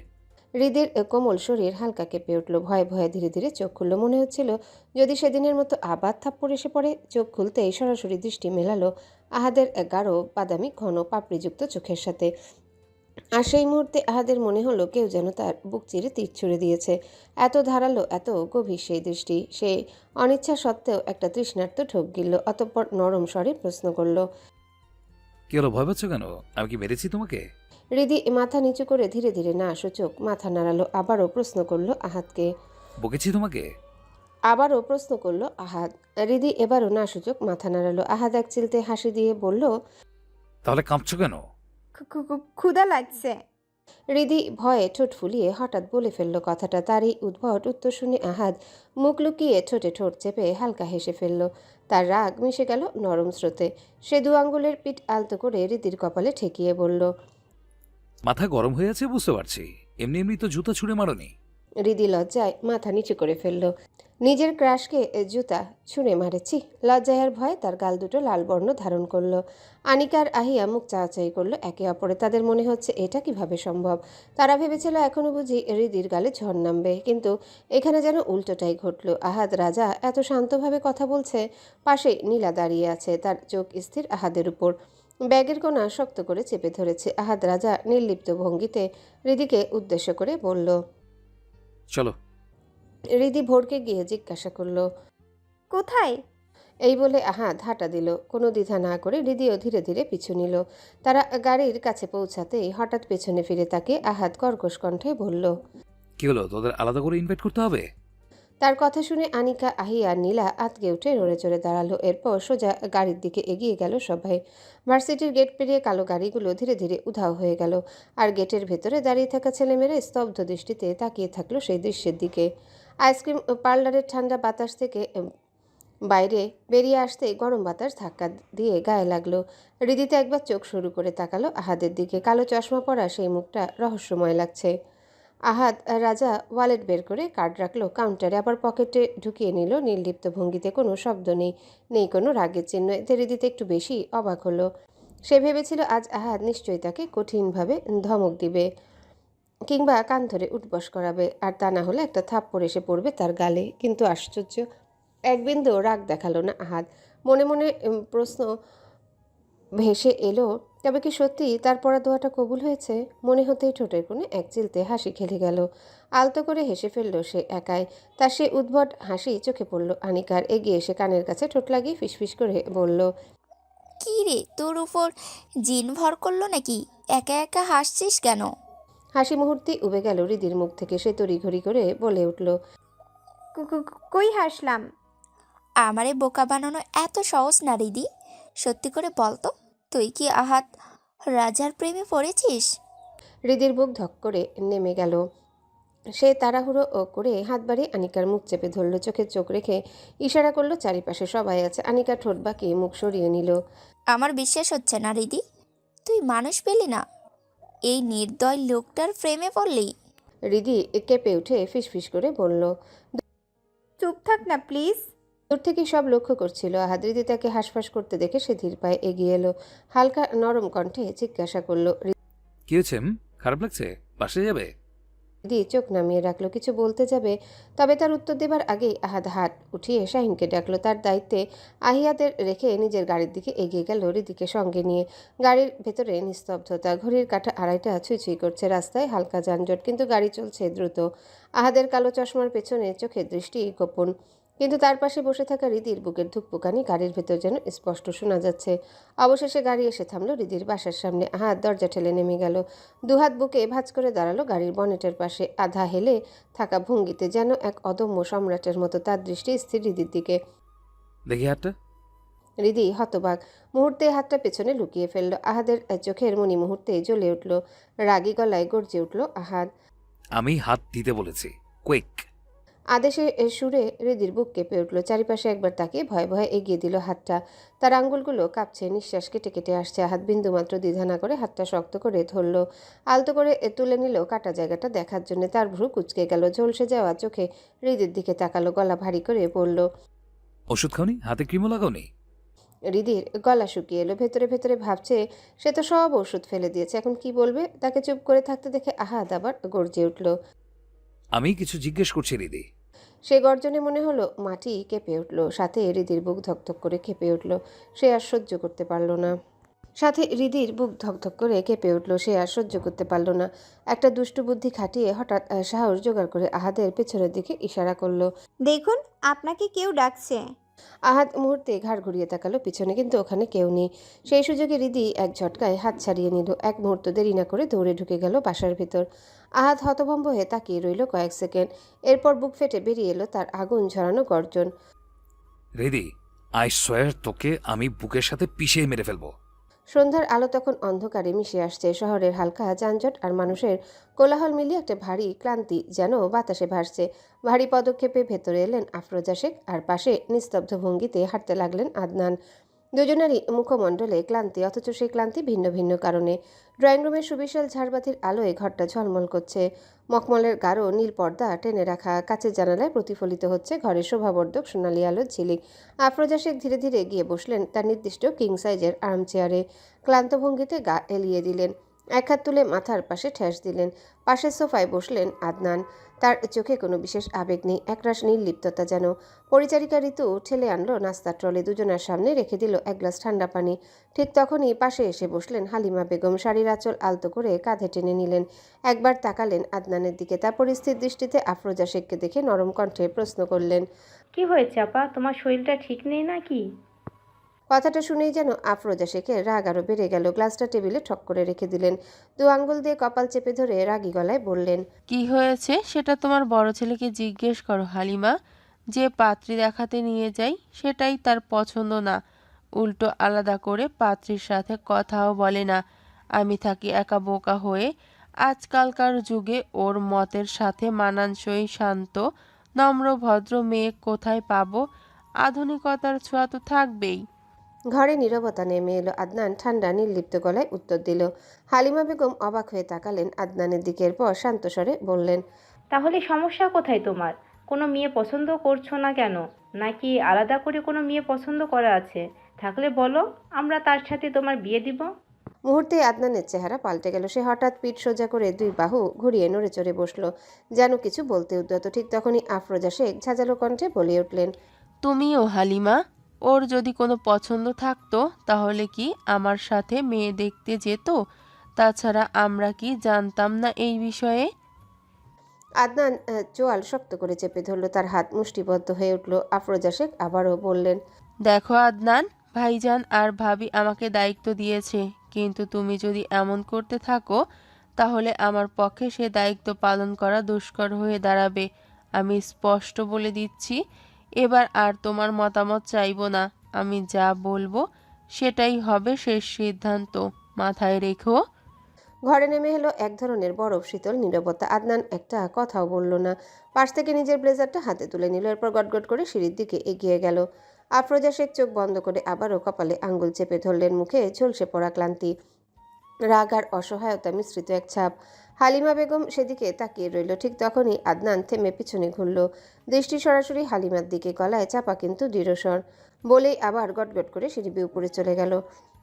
হৃদির কোমল শরীর হালকা কেঁপে উঠল, ভয়ে ভয়ে ধীরে ধীরে চোখ খুলল। মনে হচ্ছিল যদি সেদিনের মতো আবার থাপ্পড় এসে পড়ে। চোখ খুলতেই সরাসরি দৃষ্টি মেলালো আহাদের গাঢ় বাদামি ঘন পাপড়িযুক্ত চোখের সাথে। আর সেই মুহূর্তে আহাদের মনে হলো কেউ যেন তার বুক চিরে তীর ছুঁড়ে দিয়েছে। এত ধারালো, এত গভীর সেই দৃষ্টি। সে অনিচ্ছা সত্ত্বেও একটা তৃষ্ণার্ত ঢোক গিলল, অতঃপর নরম স্বরে প্রশ্ন করল, কি হলো, ভয় পাচ্ছ কেন? আমি কি মেরেছি তোমাকে? হৃদি মাথা নিচু করে ধীরে ধীরে না সূচক মাথা নাড়ালো। আবারও প্রশ্ন করলো আহাদকে। বকেছি তোমাকে? আবারও প্রশ্ন করলো আহাদ। হৃদি এবারও না সূচক মাথা নাড়ালো। আহাদ এক চিলতে হাসি দিয়ে বলল, তাহলে কাঁপছো কেন? ক্ষুধা লাগছে। হৃদি ভয়ে ঠোঁট ফুলিয়ে হঠাৎ বলে ফেলল কথাটা। তার এই উদ্ভট উত্তর শুনে আহাদ মুখ লুকিয়ে ঠোঁটে ঠোঁট চেপে হালকা হেসে ফেলল। তার রাগ মিশে গেল নরম স্রোতে। সে 2 আঙ্গুলের পিঠ আলতো করে হৃদির কপালে ঠেকিয়ে বলল, মাথা গরম হয়ে আছে বুঝতে পারছি, এমনি এমনি তো জুতা ছুঁড়ে মারোনি। হৃদি লজ্জায় মাথা নিচু করে ফেলল। নিজের ক্রাশকে জুতা ছুঁড়ে মারেছি। লজ্জায় আর ভয়ে তার গাল দুটো লাল বর্ণ ধারণ করলো। আনিকার আহিয়া মুখ চাওয়াচাই করলো একে অপরে। তাদের মনে হচ্ছে এটা কিভাবে সম্ভব। তারা ভেবেছিল এখনো বুঝি হৃদির গালে ঝড় নামবে, কিন্তু এখানে যেন উল্টোটাই ঘটল। আহাদ রাজা এত শান্তভাবে কথা বলছে, পাশে নীলা দাঁড়িয়ে আছে, তার চোখ স্থির আহাদের উপর। ব্যাগের কোণা শক্ত করে চেপে ধরেছে। আহাদ রাজা নির্লিপ্ত ভঙ্গিতে হৃদিকে উদ্দেশ্য করে বলল, চলো। হৃদি ভোরকে গিয়ে জিজ্ঞাসা করলো, কোথায়? এই বলে আহাদ হাঁটা দিল। কোনো দ্বিধা না করে হৃদিও ধীরে ধীরে পিছু নিল। তারা গাড়ির কাছে পৌঁছাতেই হঠাৎ পেছনে ফিরে তাকে আহাদ কর্কশ কণ্ঠে বলল, কি হলো, তোদের আলাদা করে ইনভাইট করতে হবে? তার কথা শুনে আনিকা, আহি আর নীলা আতকে উঠে নড়ে চড়ে দাঁড়ালো। এরপর সোজা গাড়ির দিকে এগিয়ে গেল সবাই। ভার্সিটির গেট পেরিয়ে কালো গাড়িগুলো ধীরে ধীরে উধাও হয়ে গেল, আর গেটের ভেতরে দাঁড়িয়ে থাকা ছেলেমেয়েরা স্তব্ধ দৃষ্টিতে তাকিয়ে থাকলো সেই দৃশ্যের দিকে। আইসক্রিম পার্লারের ঠান্ডা বাতাস থেকে বাইরে বেরিয়ে আসতে গরম বাতাস ধাক্কা দিয়ে গায়ে লাগলো। হৃদিতে একবার চোখ শুরু করে তাকালো আহাদের দিকে। কালো চশমা পরা সেই মুখটা রহস্যময় লাগছে। আহাদ রাজা ওয়ালেট বের করে কার্ড রাখলো কাউন্টারে, আবার পকেটে ঢুকিয়ে নিল নির্লিপ্ত ভঙ্গিতে। কোনো শব্দ নেই, নেই কোনো রাগের চিহ্ন। এতে হৃদিতে একটু বেশি অবাক হলো। সে ভেবেছিল আজ আহাদ নিশ্চয়ই তাকে কঠিনভাবে ধমক দিবে, কিংবা কান ধরে উঠবস করাবে, আর তা না হলে একটা থাপ্পড় এসে পড়বে তার গালে। কিন্তু আশ্চর্য, এক বিন্দু রাগ দেখালো না আহাদ। মনে মনে প্রশ্ন ভেসে এলো, তবে কি সত্যি তার পড়া দোয়াটা কবুল হয়েছে? মনে হতেই ঠোঁটের কোণে এক চিলতে হাসি খেলে গেল। আলতো করে হেসে ফেলল সে একাই। তার সে উদ্ভট হাসি চোখে পড়ল আনিকার। এগিয়ে এসে কানের কাছে ঠোঁট লাগিয়ে ফিসফিস করে বলল, কি রে, তোর উপর জিন ভর করলো নাকি? একা একা হাসছিস কেন? হাসি মুহূর্তেই উবে গেল হৃদির মুখ থেকে। সে তড়িঘড়ি করে বলে উঠল, কই হাসলাম? আমারে বোকা বানানো এত সহজ না রিদি। সত্যি করে বল তো, তুই কি আহাদ রাজার প্রেমে পড়েছিস? হৃদির বুক ধক করে নেমে গেল। সে তাড়াহুড়ো করে হাত বাড়িয়ে আনিকার মুখ চেপে ধরল। চোখে চোখ রেখে ইশারা করলো চারিপাশে সবাই আছে। আনিকা ঠোঁট বাঁকিয়ে মুখ সরিয়ে নিল। আমার বিশ্বাস হচ্ছে না রিদি, তুই মানুষ পেলি না, এই নির্দয় লোকটার প্রেমে পড়লি? রিদি কেঁপে উঠে ফিসফিস করে বলল। চুপ থাক না প্লিজ। দূর থেকে সব লক্ষ্য করছিল আহাদ। রিদি তাকে হাঁসফাঁস করতে দেখে সে ধীর পায়ে এগিয়ে এলো। হালকা নরম কণ্ঠে জিজ্ঞাসা করলো। কি হয়েছে? খারাপ লাগছে? বাসে যাবে? রিদি চোখ নামিয়ে রাখলো, কিছু বলতে যাবে, তবে তার উত্তর দেবার আগেই আহাদ হাত উঠিয়ে শাহিনকে ডাকলো। তার দায়িত্বে আহিয়াদের রেখে নিজের গাড়ির দিকে এগিয়ে গেল রিদিকে সঙ্গে নিয়ে। গাড়ির ভেতরে নিস্তব্ধতা, ঘড়ির কাঁটা 2:30 ছুঁই ছুঁই করছে। রাস্তায় হালকা যানজট, কিন্তু গাড়ি চলছে দ্রুত। আহাদের কালো চশমার পেছনে চোখের দৃষ্টি গোপন, কিন্তু তার পাশে বসে থাকা রিদির বুকের ধুকপুকানি গাড়ির ভেতর যেন স্পষ্ট শোনা যাচ্ছে। অবশেষে গাড়ি এসে থামলো রিদির বাসার সামনে। আহাদ দরজা ঠেলে নেমে গেল। দুহাত বুকে ভাঁজ করে দাঁড়ালো গাড়ির বনেটের পাশে, আধা হেলে থাকা ভঙ্গিতে, যেন এক অদম্য সম্রাটের মতো। তার দৃষ্টি স্থির রিদির দিকে। দেখি হাতটা। রিদি হতবাক, মুহূর্তে হাতটা পেছনে লুকিয়ে ফেলল। আহাদের চোখের মনি মুহূর্তে জ্বলে উঠল। রাগী গলায় গর্জে উঠল আহাদ। আমি হাত দিতে বলেছি, কুইক। আদেশে সুরে রিদির বুক কেঁপে উঠল। চারিপাশে একবার তাকে ভয়ে ভয়ে এগিয়ে দিল হাতটা। তার আঙ্গুলগুলো কাঁপছে, নিঃশ্বাস কেটে কেটে আসছে। হাত বিন্দুমাত্র দ্বিধা না করে হাতটা শক্ত করে ধরল। আলতো করে তুলে নিল কাটা জায়গাটা দেখার জন্য। তার ভ্রু কুঁচকে গেল। ঝলসে যাওয়া চোখে হৃদির দিকে তাকালো, গলা ভারী করে বলল। ওষুধ খাওনি? হাতে ক্রিমও লাগাওনি? হৃদির গলা শুকিয়ে এলো। ভেতরে ভেতরে ভাবছে সে তো সব ওষুধ ফেলে দিয়েছে, এখন কি বলবে। তাকে চুপ করে থাকতে দেখে আহাদ আবার গর্জে উঠল। আমি কিছু জিজ্ঞেস করছি রিদি। সে গর্জনে মনে হলো মাটি কেঁপে উঠল, সাথে হৃদির বুক ধকধক করে কেঁপে উঠল। সে আর সহ্য করতে পারল না। একটা দুষ্টু বুদ্ধি খাটিয়ে হঠাৎ সাহস জোগাড় করে আহাদের পেছনের দিকে ইশারা করলো। দেখুন, আপনাকে কেউ ডাকছে। আহাদ মুহূর্তে ঘাড় ঘুরিয়ে তাকালো পিছনে, কিন্তু ওখানে কেউ নেই। সেই সুযোগে রিদি এক ঝটকায় হাত ছাড়িয়ে নিল। এক মুহূর্ত দেরি না করে দৌড়ে ঢুকে গেল বাসার ভিতর। আহাদ হতভম্ব হয়ে তাকিয়ে রইল কয়েক সেকেন্ড। এরপর বুক ফেটে বেরিয়ে এলো তার আগুন ঝরানো গর্জন। রিদি, আই সোয়ার তোকে আমি বুকের সাথে পিষে মেরে ফেলবো। সন্ধ্যার আলো তখন অন্ধকারে মিশে আসছে। শহরের হালকা যানজট আর মানুষের কোলাহল মিলিয়ে একটা ভারী ক্লান্তি যেন বাতাসে ভাসছে। ভারী পদক্ষেপে ভেতরে এলেন আফরোজা শেখ, আর পাশে নিস্তব্ধ ভঙ্গিতে হাঁটতে লাগলেন আদনান। দুজনেরই মুখমণ্ডলে ক্লান্তি, অথচ সেই ক্লান্তি ভিন্ন ভিন্ন কারণে। ড্রয়িং রুমের সুবিশাল ঝাড়বাতির আলোয় ঘরটা ঝলমল করছে। মখমলের গাঢ় নীল পর্দা টেনে রাখা কাচের জানালায় প্রতিফলিত হচ্ছে ঘরের শোভাবর্ধক সোনালি আলোর ঝিলিক। আফরোজা শেখ ধীরে ধীরে গিয়ে বসলেন তার নির্দিষ্ট কিং সাইজের আরাম চেয়ারে। ক্লান্ত ভঙ্গিতে গা এলিয়ে দিলেন, এক হাত তুলে মাথার পাশে ঠেস দিলেন। পাশের সোফায় বসলেন আদনান। তার চোখে কোনো বিশেষ আবেগ নেই, একরাশ নির্লিপ্ততা যেন। পরিচারিকা ঋতু ঠেলে আনলো নাস্তার ট্রলে, দুজনের সামনে রেখে দিল এক গ্লাস ঠান্ডা পানি। ঠিক তখনই পাশে এসে বসলেন হালিমা বেগম। শাড়ির আঁচল আলতো করে কাঁধে টেনে নিলেন। একবার তাকালেন আদনানের দিকে, তারপর স্থির দৃষ্টিতে আফরোজা শেখকে দেখে নরম কণ্ঠে প্রশ্ন করলেন। কি হয়েছে আপা, তোমার শরীরটা ঠিক নেই নাকি? কথাটা শুনেই যেন আফরোজা শেখের রাগ আরও বেড়ে গেল। গ্লাসটা টেবিলে ঠক করে রেখে দিলেন। দু আঙ্গুল দিয়ে কপাল চেপে ধরে রাগী গলায় বললেন। কি হয়েছে সেটা তোমার বড় ছেলেকে জিজ্ঞেস করো হালিমা। যে পাত্রী দেখাতে নিয়ে যাই সেটাই তার পছন্দ না, উল্টো আলাদা করে পাত্রীর সাথে কথাও বলে না। আমি থাকি একা বোকা হয়ে। আজকালকার যুগে ওর মতের সাথে মানানসই শান্ত নম্র ভদ্র মেয়ে কোথায় পাবো? আধুনিকতার ছোঁয়া তো থাকবেই। ঘরে নীরবতা নেমে এলো। আদনান ঠান্ডা নির্লিপ্ত গলায় উত্তর দিল। হালিমা বেগম অবাক হয়ে তাকালেন আদনানের দিকে, পর শান্ত স্বরে বললেন। তাহলে সমস্যা কোথায় তোমার? কোনো মেয়ে পছন্দ করছো না কেন? নাকি আলাদা করে কোনো মেয়ে পছন্দ করা আছে? থাকলে বলো, আমরা তার সাথে তোমার বিয়ে দিব। মুহূর্তে আদনানের চেহারা পাল্টে গেল। সে হঠাৎ পিঠ সোজা করে দুই বাহু ঘুরিয়ে নড়ে চড়ে বসলো, যেন কিছু বলতে উদ্যত। ঠিক তখনই আফরোজা শেখ ঝাঁঝালো কণ্ঠে বলে উঠলেন। তুমিও হালিমা, ওর যদি কোনো পছন্দ থাকতো তাহলে কি আমার সাথে মেয়ে দেখতে যেত? তাছাড়া আমরা কি জানতাম না এই বিষয়ে? আদনান চোয়াল শক্ত করে চেপে ধরল, তার হাত মুষ্টিবদ্ধ হয়ে উঠল। আফরোজা শেখ আবারও বললেন। দেখো আদনান, ভাইজান আর ভাবি আমাকে দায়িত্ব দিয়েছে, কিন্তু তুমি যদি এমন করতে থাকো তাহলে আমার পক্ষে সে দায়িত্ব পালন করা দুষ্কর হয়ে দাঁড়াবে। আমি স্পষ্ট বলে দিচ্ছি, এবার আর তোমার মতামত চাইবো না। আমি যা বলবো সেটাই হবে শেষ সিদ্ধান্ত, মাথায় রেখো। ঘরে নেমে এলো এক ধরনের বরফ শীতল নীরবতা। আদনান একটা কথাও বলল না। পাশ থেকে নিজের ব্লেজারটা হাতে তুলে নিল, এরপর গটগট করে সিঁড়ির দিকে এগিয়ে গেল। আফরোজা শেখ চোখ বন্ধ করে আবারও কপালে আঙ্গুল চেপে ধরলেন, মুখে ঝলসে পড়া ক্লান্তি। রাগ আর অসহায়তা মিশ্রিত এক ছাপ। হালিমা বেগম সেদিকে তাকিয়ে রইল। ঠিক তখনই আদনান থেমে পিছনে ঘুরল, দৃষ্টি সরাসরি হালিমার দিকে, গলায় চাপা কিন্তু দৃঢ়স্বর। বলেই আবার গটগট করে সিঁড়ি বেয়ে উপরে চলে গেল।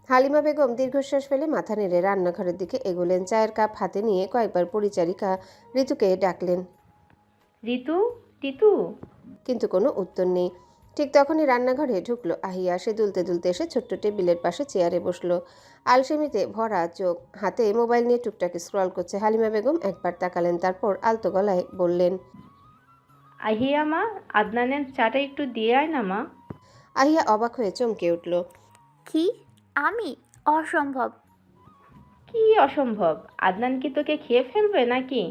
হালিমা বেগম দীর্ঘশ্বাস ফেলে মাথা নেড়ে রান্নাঘরের দিকে এগোলেন। চায়ের কাপ হাতে নিয়ে কয়েকবার পরিচারিকা ঋতুকে ডাকলেন, ঋতু, টিতু। কিন্তু কোনো উত্তর নেই। ঠিক তখনই রান্নাঘরে ঢুকলো আহিয়া। সে দুলতে দুলতে এসে ছোট্ট টেবিলের পাশে চেয়ারে বসলো। আলসেমিতে ভরা চোখ, হাতে মোবাইল নিয়ে টুকটাক স্ক্রল করছে। হালিমা বেগম একবার তাকালেন, তারপর আলতো গলায় বললেন, আহিয়া মা, আদনানের চাটা একটু দিয়ে আয় না মা। আহিয়া অবাক হয়ে চমকে উঠল। কি? আমি? অসম্ভব। কি অসম্ভব? আদনান কি তোকে খেয়ে ফেলবে নাকি?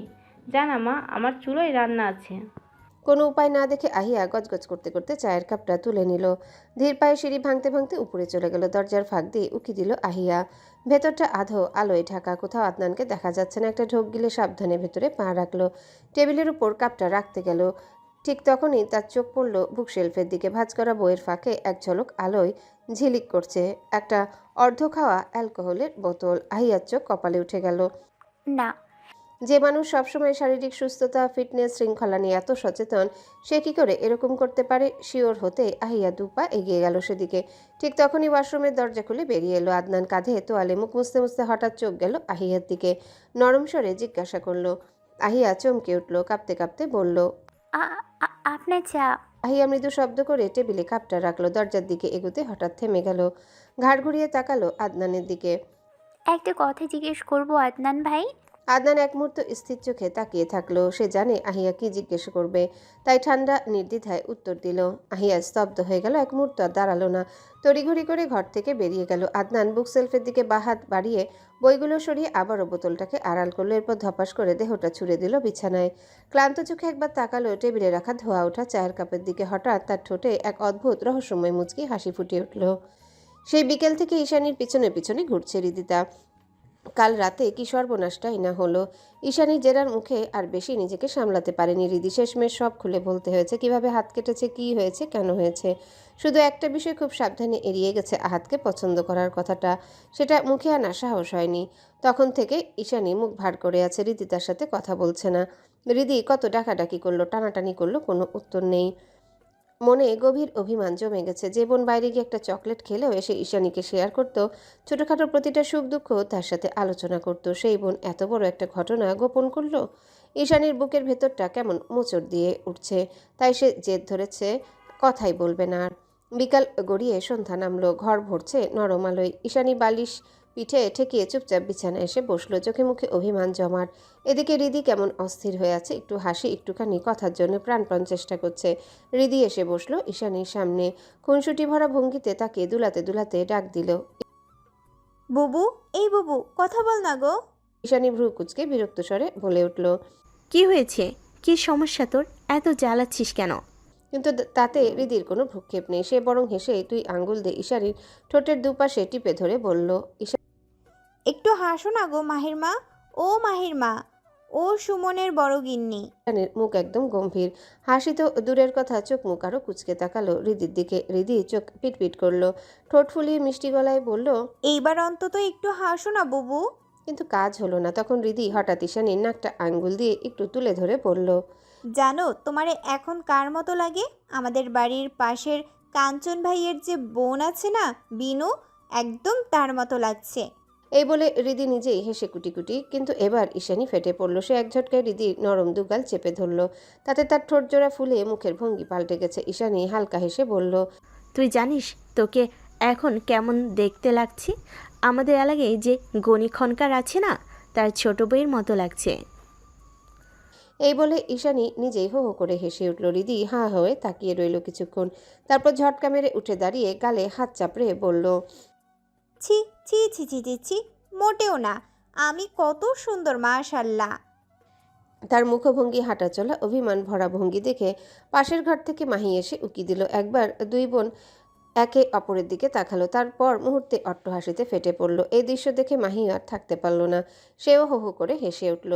জানা মা, আমার চুলোয় রান্না আছে। কোনো উপায় না দেখে আহিয়া গজগজ করতে করতে চায়ের কাপটা তুলে নিল। ধীর পায়ে সিঁড়ি ভাঙতে ভাঙতে উপরে চলে গেল। দরজার ফাঁক দিয়ে উকি দিল আহিয়া। ভেতরটা আধো আলোয় ঢাকা, কোথাও আদনানকে দেখা যাচ্ছে না। একটা ঢোক গিলে সাবধানে ভেতরে পা রাখলো। টেবিলের উপর কাপটা রাখতে গেল। ঠিক তখনই তার চোখ পড়ল বুক শেলফের দিকে। ভাঁজ করা বইয়ের ফাঁকে এক ঝলক আলোয় ঝিলিক করছে একটা অর্ধ খাওয়া অ্যালকোহলের বোতল। আহিয়ার চোখ কপালে উঠে গেল। না। যে মানুষ সবসময় শারীরিক সুস্থতা, ফিটনেস, শৃঙ্খলা নিয়ে এত সচেতন, সে কি করে এরকম করতে পারে? শিওর হতে আহিয়া দুপা এগিয়ে গেল সেদিকে। ঠিক তখনই ওয়াশরুমের দরজা খুলে বেরিয়ে এলো আদনান। কাঁধে তোয়ালে মুখ মুছতে মুছতে হঠাৎ চোখ গেল আহিয়ার দিকে। নরম স্বরে জিজ্ঞাসা করলো। আহিয়া চমকে উঠল, কাঁপতে কাঁপতে বলল, আপনার চা। আহিয়া মৃদু শব্দ করে টেবিলে কাপটা রাখলো। দরজার দিকে এগোতে হঠাৎ থেমে গেল। ঘাড় ঘুরিয়ে তাকালো আদনানের দিকে। একটা কথা জিজ্ঞেস করব আদনান ভাই? আদনান এক মুহূর্ত স্থির চোখে তাকিয়ে থাকলো। সে জানে আহিয়া কি জিজ্ঞেস করবে, তাই ঠান্ডা নির্দ্বিধায় উত্তর দিল। আহিয়া স্তব্ধ হয়ে গেল, এক মুহূর্ত আর দাঁড়ালো না। তড়িঘড়ি করে ঘর থেকে বেরিয়ে গেল। আদনান বুক সেলফের দিকে বাহাত বাড়িয়ে বইগুলো সরিয়ে আবারও বোতলটাকে আড়াল করলো। এরপর ধপাস করে দেহটা ছুড়ে দিল বিছানায়। ক্লান্ত চোখে একবার তাকালো টেবিলে রাখা ধোয়া ওঠা চায়ের কাপের দিকে। হঠাৎ তার ঠোঁটে এক অদ্ভুত রহস্যময় মুচকি হাসি ফুটে উঠল। সেই বিকেল থেকে ঈশানীর পিছনে পিছনে ঘুরছে রিদিতা। কাল রাতে কি সর্বনাশটাই না হলো। ঈশানী জেরার মুখে আর বেশি নিজেকে সামলাতে পারেনি রিদি। শেষমেশ সব খুলে বলতে হয়েছে, কিভাবে হাত কেটেছে, কি হয়েছে, কেন হয়েছে। শুধু একটা বিষয় খুব সাবধানে এড়িয়ে গেছে, আহাতকে পছন্দ করার কথাটা। সেটা মুখে আনা সাহস হয়নি। তখন থেকে ঈশানী মুখ ভার করে আছে, রিদি তার সাথে কথা বলছে না। রিদি কত ডাকাডাকি করলো, টানাটানি করলো, কোনো উত্তর নেই। মনে গভীর অভিমান জমে গেছে। যে বোন বাইরে গিয়ে একটা চকলেট খেলেও এসে ঈশানীকে শেয়ার করত, ছোটোখাটো প্রতিটা সুখ দুঃখ তার সাথে আলোচনা করত, সেই বোন এত বড় একটা ঘটনা গোপন করলো। ঈশানীর বুকের ভেতরটা কেমন মোচড় দিয়ে উঠছে। তাই সে জেদ ধরেছে, কথাই বলবে না আর। বিকাল গড়িয়ে সন্ধ্যা নামলো। ঘর ভরছে নরম আলোয়। ঈশানী বালিশ পিঠে ঠেকিয়ে চুপচাপ বিছানায় এসে বসলো, চোখে মুখে অভিমান জমাট। এদিকে রিদি কেমন অস্থির হয়ে আছে, একটু হাসি একটুখানি কথার জন্য প্রাণপণ চেষ্টা করছে। রিদি এসে বসলো ঈশানীর সামনে। খুনসুটি ভরা ভঙ্গিতে তাকে দুলাতে দুলাতে ডাক দিল, বুবু, এই বুবু, কথা বল না গো। ঈশানী ভ্রু কুচকে বিরক্ত স্বরে বলে উঠল, কি হয়েছে? কি সমস্যা তোর? এত জ্বালাচ্ছিস কেন? কিন্তু তাতে রিদির কোনো ভ্রুক্ষেপ নেই। সে বরং হেসে দুই আঙ্গুল দিয়ে ঈশানীর ঠোঁটের দুপাশে টিপে ধরে বলল, একটু হাসো না গো মাহির মা। ও মাহির মা, ও সুমনের বড় গিন্নি। ঈশানীর মুখ একদম গম্ভীর। হাসি তো দূরের কথা, চোখ মুখ আরও কুচকে তাকালো রিদির দিকে। রিদি চোখ পিটপিট করলো, ঠোঁট ফুলিয়ে মিষ্টি গলায় বলল, এইবার অন্তত একটু হাসো না বুবু। কিন্তু কাজ হলো না। তখন রিদি হঠাৎ ঈশানীর নাকটা আঙ্গুল দিয়ে একটু তুলে ধরে বলল, জানো তোমারে এখন কার মতো লাগে? আমাদের বাড়ির পাশের কাঞ্চন ভাইয়ের যে বোন আছে না, বিনু, একদম তার মতো লাগছে। এই বলে রিদি নিজেই হেসে কুটি কুটি। কিন্তু এবার ঈশানী ফেটে পড়ল। সে এক ঝটকায় রিদির নরম দুগাল চেপে ধরল। তাতে তার ঠোঁট জোড়া ফুলে মুখের ভঙ্গি পাল্টে গেছে। ঈশানী হালকা হেসে বলল, তুই জানিস তোকে এখন কেমন দেখতে লাগছে? আমাদের এলাকায় যে গণি খনকার আছে না, তার ছোট বইয়ের মতো লাগছে। এই বলে ঈশানী নিজেই হো হো করে হেসে উঠল। রিদি হাঁ হয়ে তাকিয়ে রইল কিছুক্ষণ। তারপর ঝটকা মেরে উঠে দাঁড়িয়ে গালে হাত চাপড়ে বলল, ছি ছি ছি ছি ছি ছি, মোটেও না। আমি কত সুন্দর মাশাল্লাহ। তার মুখভঙ্গি, হাঁটা চলা, অভিমান ভরা ভঙ্গি দেখে পাশের ঘর থেকে মাহি এসে উকি দিল। একবার দুই বোন একে অপরের দিকে তাকালো, তারপর মুহূর্তে অট্টহাসিতে ফেটে পড়ল। এই দৃশ্য দেখে মাহি আর থাকতে পারল না। সেও হো হো করে হেসে উঠল।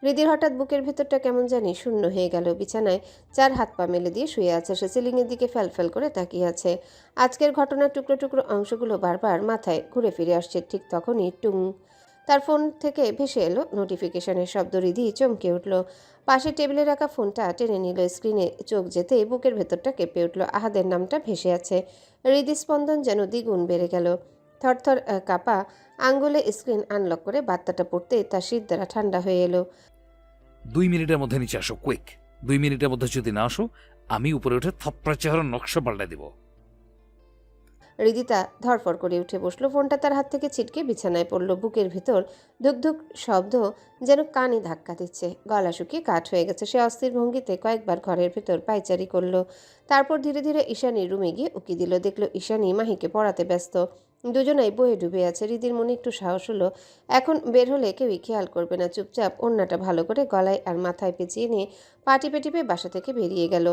রিদির হঠাৎ বুকের ভেতরটা কেমন জানি শূন্য হয়ে গেল। বিছানায় চার হাত পা মেলে দিয়ে শুয়ে আছে সে। সিলিংয়ের দিকে ফ্যালফ্যাল করে তাকিয়ে আছে। আজকের ঘটনার টুকরো টুকরো অংশগুলো বারবার মাথায় ঘুরে ফিরে আসছে। ঠিক তখনই টুং তার ফোন থেকে ভেসে এলো নোটিফিকেশনের শব্দ। রিধি চমকে উঠল। পাশে টেবিলে রাখা ফোনটা টেনে নিল। স্ক্রিনে চোখ যেতেই বুকের ভেতরটা কেঁপে উঠল। আহাদের নামটা ভেসে আছে। হৃদস্পন্দন যেন দ্বিগুণ বেড়ে গেল। থরথর কাঁপা আঙ্গুলে স্ক্রিন আনলক করে বার্তাটা পড়তে তার শীত দ্বারা ঠান্ডা হয়ে এলো। 2 মিনিটের মধ্যে নিচে আসো, কুইক। 2 মিনিটের মধ্যে যদি না আসো, আমি উপরে উঠে থাপ্পড় চেহারার নকশা পাল্টে দিব। হৃদিতা ধরফর করে উঠে বসলো। ফোনটা তার হাত থেকে ছিটকে বিছানায় পড়ল। বুকের ভিতর ধুকধুক শব্দ যেন কানে ধাক্কা দিচ্ছে। গলা শুকিয়ে কাঠ হয়ে গেছে। সে অস্থির ভঙ্গিতে কয়েকবার ঘরের ভেতর পায়চারি করলো। তারপর ধীরে ধীরে ঈশানীর রুমে গিয়ে উকি দিল। দেখলো ঈশানী মাহিকে পড়াতে ব্যস্ত। দুজনাই বইয়ে ডুবে আছে। হৃদির মনে একটু সাহস হলো। এখন বের হলে কেউই খেয়াল করবে না। চুপচাপ ওড়নাটা ভালো করে গলায় আর মাথায় পেঁচিয়ে নিয়ে পা টিপে টিপে বাসা থেকে বেরিয়ে গেল।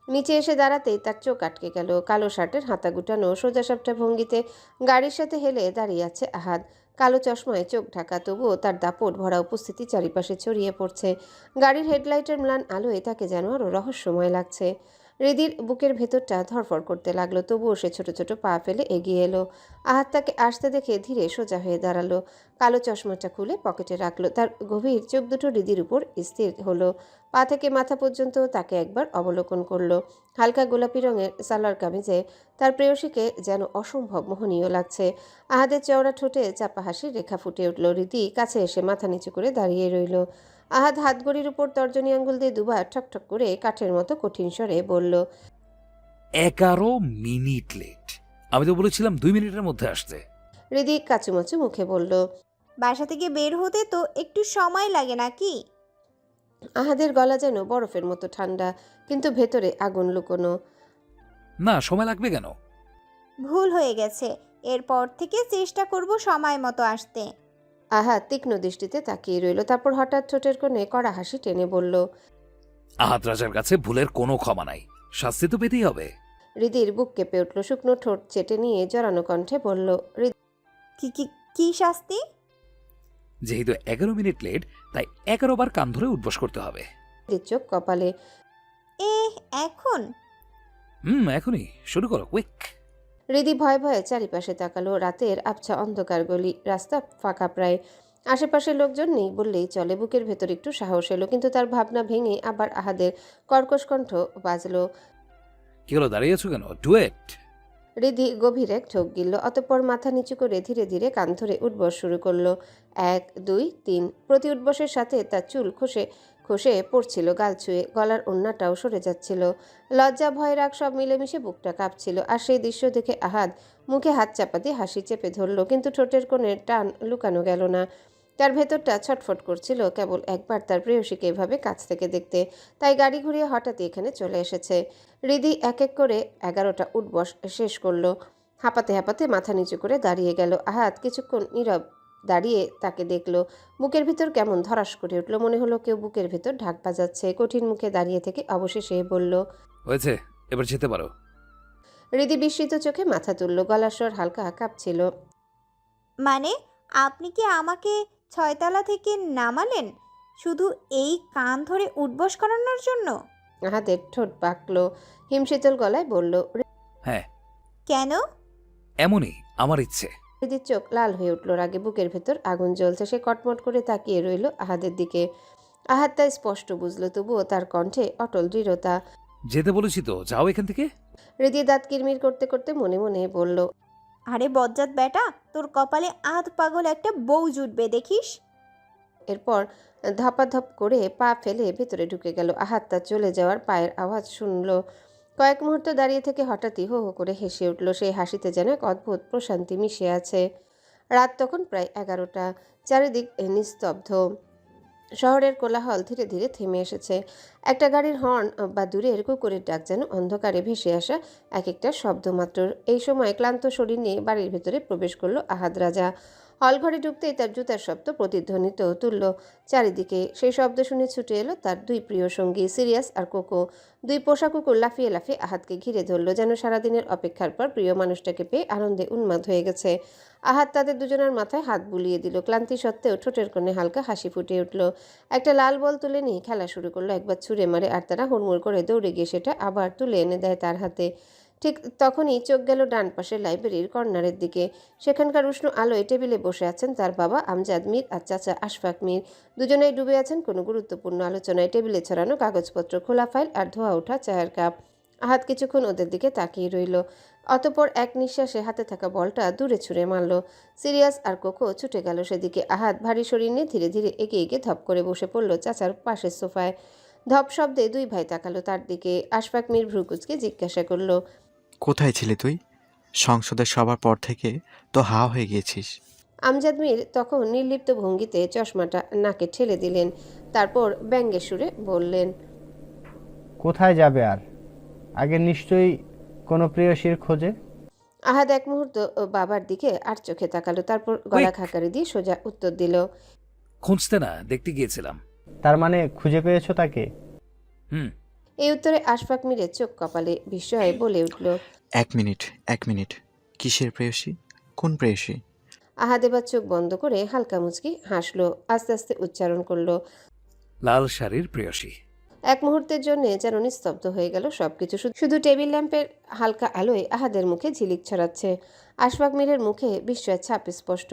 নিচে এসে দাঁড়াতেই তার চোখ আটকে গেল। কালো শার্টের হাতা গুটানো সোজাসাপটা ভঙ্গিতে গাড়ির সাথে হেলে দাঁড়িয়ে আছে আহাদ। কালো চশমায় চোখ ঢাকা, তবুও তার দাপট ভরা উপস্থিতি চারিপাশে ছড়িয়ে পড়ছে। গাড়ির হেডলাইটের ম্লান আলোয় তাকে যেন আরও রহস্যময় লাগছে। হৃদির বুকের ভেতরটা ধরফর করতে লাগলো। তবুও সে ছোট ছোট পা ফেলে এগিয়ে এলো। আহাদ তাকে আসতে দেখে ধীরে সোজা হয়ে দাঁড়ালো। কালো চশমাটা খুলে পকেটে রাখলো। তার গভীর চোখ দুটো হৃদির উপর স্থির হলো। পা থেকে মাথা পর্যন্ত তাকে একবার অবলোকন করলো। হালকা গোলাপি রঙের সালোয়ার কামিজে তার প্রেয়সীকে যেন অসম্ভব মোহনীয় লাগছে। আহাদের চওড়া ঠোঁটে চাপা হাসির রেখা ফুটে উঠল। রীতি কাছে এসে মাথা নিচু করে দাঁড়িয়ে রইল। আহাদ হাতগড়ির উপর তর্জনী আঙ্গুল দিয়ে দুবার ঠকঠক করে কাঠের মতো কঠিন স্বরে বলল, 11 মিনিট লেট। আমি তো বলেছিলাম 2 মিনিটের মধ্যে আসতে। হৃদি কাচুমাচু মুখে বলল, বাসা থেকে বের হতে তো একটু সময় লাগে নাকি? আহাদের গলা যেন বরফের মতো ঠান্ডা, কিন্তু ভেতরে আগুন লুকোনো। না, সময় লাগবে কেন? ভুল হয়ে গেছে, এরপর থেকে চেষ্টা করব সময় মতো আসতে। আহাদ তীক্ষ্ণ দৃষ্টিতে তাকিয়ে রইল। তারপর হঠাৎ ঠোঁটের কোণে কড়া হাসি টেনে বলল, আহাদ রাজার কাছে ভুলের কোনো ক্ষমা নাই, শাস্তি তো পেতেই হবে। হৃদির বুক কেঁপে উঠল। শুকনো ঠোঁট চেটে নিয়ে জড়ানো কণ্ঠে বলল, কি কি কি শাস্তি? যেহেতু 11 মিনিট লেট, তাই 11 বার কান ধরে উঠবস করতে হবে। হৃদির চোখ কপালে। এখন? এখনই শুরু করো, কুইক। হৃদি ভয়ে ভয়ে চারিপাশে তাকালো। রাতের আবছা অন্ধকার গলি, রাস্তা ফাঁকা প্রায়। আশেপাশে লোকজন নেই বললেই চলে। বুকের ভেতর একটু সাহস এলো, কিন্তু তার ভাবনা ভেঙে আবার আহাদের কর্কশ কণ্ঠ বাজলো, কি হলো, দাঁড়িয়ে আছো কেন? ডুয়েট। হৃদি গভীর এক ঢোক গিলল। অতঃপর মাথা নিচু করে ধীরে ধীরে কান ধরে উঠবস শুরু করলো। 1, 2, 3। প্রতি উঠবসের সাথে তার চুল খসে খসে পড়ছিল গাল ছুঁয়ে। গলার ওড়নাটাও সরে যাচ্ছিল। লজ্জা, ভয়, রাগ সব মিলেমিশে বুকটা কাঁপছিল। আর সেই দৃশ্য দেখে আহাদ মুখে হাত চাপা দিয়ে হাসি চেপে ধরল, কিন্তু ঠোঁটের কোণের টান লুকানো গেল না। তার ভেতরটা ছটফট করছিল কেবল একবার তার প্রেয়সীকে এভাবে কাছ থেকে দেখতে। তাই গাড়ি ঘুরিয়ে হঠাৎই এখানে চলে এসেছে। হৃদি এক এক করে 11টা উঠবস শেষ করলো। হাঁপাতে হাঁপাতে মাথা নিচু করে দাঁড়িয়ে গেল। আহাদ কিছুক্ষণ নীরব দাঁড়িয়ে তাকে দেখলো। বুকের ভিতর কেমন ধরাস করে উঠল। মনে হলো কেউ বুকের ভিতর ঢাক বাজাচ্ছে। কঠিন মুখে দাঁড়িয়ে থেকে অবশেষে বলল, হয়েছে, এবার যেতে পারো। হৃদি বিস্মিত চোখে মাথা তুলল। গলার স্বর হালকা কাঁপছিল। মানে আপনি কি আমাকে 6তলা থেকে নামালেন শুধু এই কান ধরে উঠবস করানোর জন্য? আহাদের ঠোঁট বাঁকলো। হিমশীতল গলায় বলল, হ্যাঁ। কেন? এমনই, আমার ইচ্ছে। হৃদির চোখ লাল হয়ে উঠল রাগে। বুকের ভেতর আগুন জ্বলছে। সে কটমট করে তাকিয়ে রইল আহাদের দিকে। আহাদ তা স্পষ্ট বুঝলো, তবুও তার কণ্ঠে অটল দৃঢ়তা। যেতে বলেছি তো, যাও এখান থেকে। হৃদি দাঁত কিরমির করতে করতে মনে মনে বলল, আরে বজ্জাত বেটা, তোর কপালে আধ পাগল একটা বউ জুটবে দেখিস। এরপর ধপাধপ করে পা ফেলে ভেতরে ঢুকে গেল। আহাদ তার চলে যাওয়ার পায়ের আওয়াজ শুনল। কয়েক মুহূর্ত দাঁড়িয়ে থেকে হঠাৎই হো হো করে হেসে উঠল। সেই হাসিতে যেন এক অদ্ভুত প্রশান্তি মিশে আছে। রাত তখন প্রায় 11টা। চারিদিক নিস্তব্ধ। শহরের কোলাহল ধীরে ধীরে থেমে এসেছে। একটা গাড়ির হর্ন বা দূরের কুকুরের ডাক যেন অন্ধকারে ভেসে আসা এক একটা শব্দ মাত্র। এই সময় ক্লান্ত শরীর নিয়ে বাড়ির ভেতরে প্রবেশ করলো আহাদ রাজা। হলঘরে ঢুকতেই তার জুতার শব্দ প্রতিধ্বনিত তুলল চারিদিকে। সেই শব্দ শুনে ছুটে এলো তার দুই প্রিয় সঙ্গী সিরিয়াস আর কোকো। দুই পোষা কুকুর লাফিয়ে লাফিয়ে আহাদকে ঘিরে ধরল, যেন সারাদিনের অপেক্ষার পর প্রিয় মানুষটাকে পেয়ে আনন্দে উন্মাদ হয়ে গেছে। আহাদ তাদের দুজনের মাথায় হাত বুলিয়ে দিল। ক্লান্তি সত্ত্বেও ঠোঁটের কোণে হালকা হাসি ফুটে উঠল। একটা লাল বল তুলে নিয়ে খেলা শুরু করলো। একবার ছুঁড়ে মারে আর তারা হুড়মুড় করে দৌড়ে গিয়ে সেটা আবার তুলে এনে দেয় তার হাতে। ঠিক তখনই চোখ গেল ডান পাশের লাইব্রেরির কর্নারের দিকে। সেখানকার উষ্ণ আলোয় টেবিলে বসে আছেন তার বাবা আমজাদ মীর আর চাচা আশফাক মীর। দুজনেই ডুবে আছেন কোনো গুরুত্বপূর্ণ আলোচনায়। টেবিলে ছড়ানো কাগজপত্র, খোলা ফাইল আর ধোয়া ওঠা চায়ের কাপ। আহাদ কিছুক্ষণ ওদের দিকে তাকিয়ে রইল, অতঃপর এক নিঃশ্বাসে হাতে থাকা বলটা দূরে ছুঁড়ে মারল। সিরিয়াস আর কোকো ছুটে গেল সেদিকে। আহাদ ভারী শরীর নিয়ে ধীরে ধীরে এগিয়ে গিয়ে ধপ করে বসে পড়ল চাচার পাশের সোফায়। ধপ শব্দে দুই ভাই তাকালো তার দিকে। আশফাক মীর ভ্রুকুচকে জিজ্ঞাসা করলো, কোথায় ছিলি তুই? সংসদের সবার পর থেকে তো হা হয়ে গিয়েছিস। আমজাদ মীর তখন নির্লিপ্ত ভঙ্গিতে চশমাটা নাকে ঠেলে দিলেন, তারপর ব্যঙ্গের সুরে বললেন, কোথায় যাবে আর? আগে নিশ্চয়ই কোনো প্রেয়সীর খোঁজে। আহাদ এক মুহূর্ত বাবার দিকে আর চোখে তাকালো, তারপর গলা খাকারি দিয়ে সোজা উত্তর দিল, খুঁজতে না, দেখতে গিয়েছিলাম। তার মানে খুঁজে পেয়েছো তাকে? হুম। এই উত্তরে আশফাক মীরের চোখ কপালে বিস্ময়ে বলে উঠল, এক মিনিট, কিসের প্রেয়সী? কোন প্রেয়সী? আহাদ এবার চোখ বন্ধ করে হালকা মুচকি হাসলো, আস্তে আস্তে উচ্চারণ করলো, লাল শাড়ির প্রেয়সী। এক মুহূর্তের জন্য যেন নিস্তব্ধ হয়ে গেল সবকিছু। শুধু টেবিল ল্যাম্পের হালকা আলোয় আহাদের মুখে ঝিলিক ছড়াচ্ছে। আশফাক মীরের মুখে বিস্ময়ের ছাপ স্পষ্ট।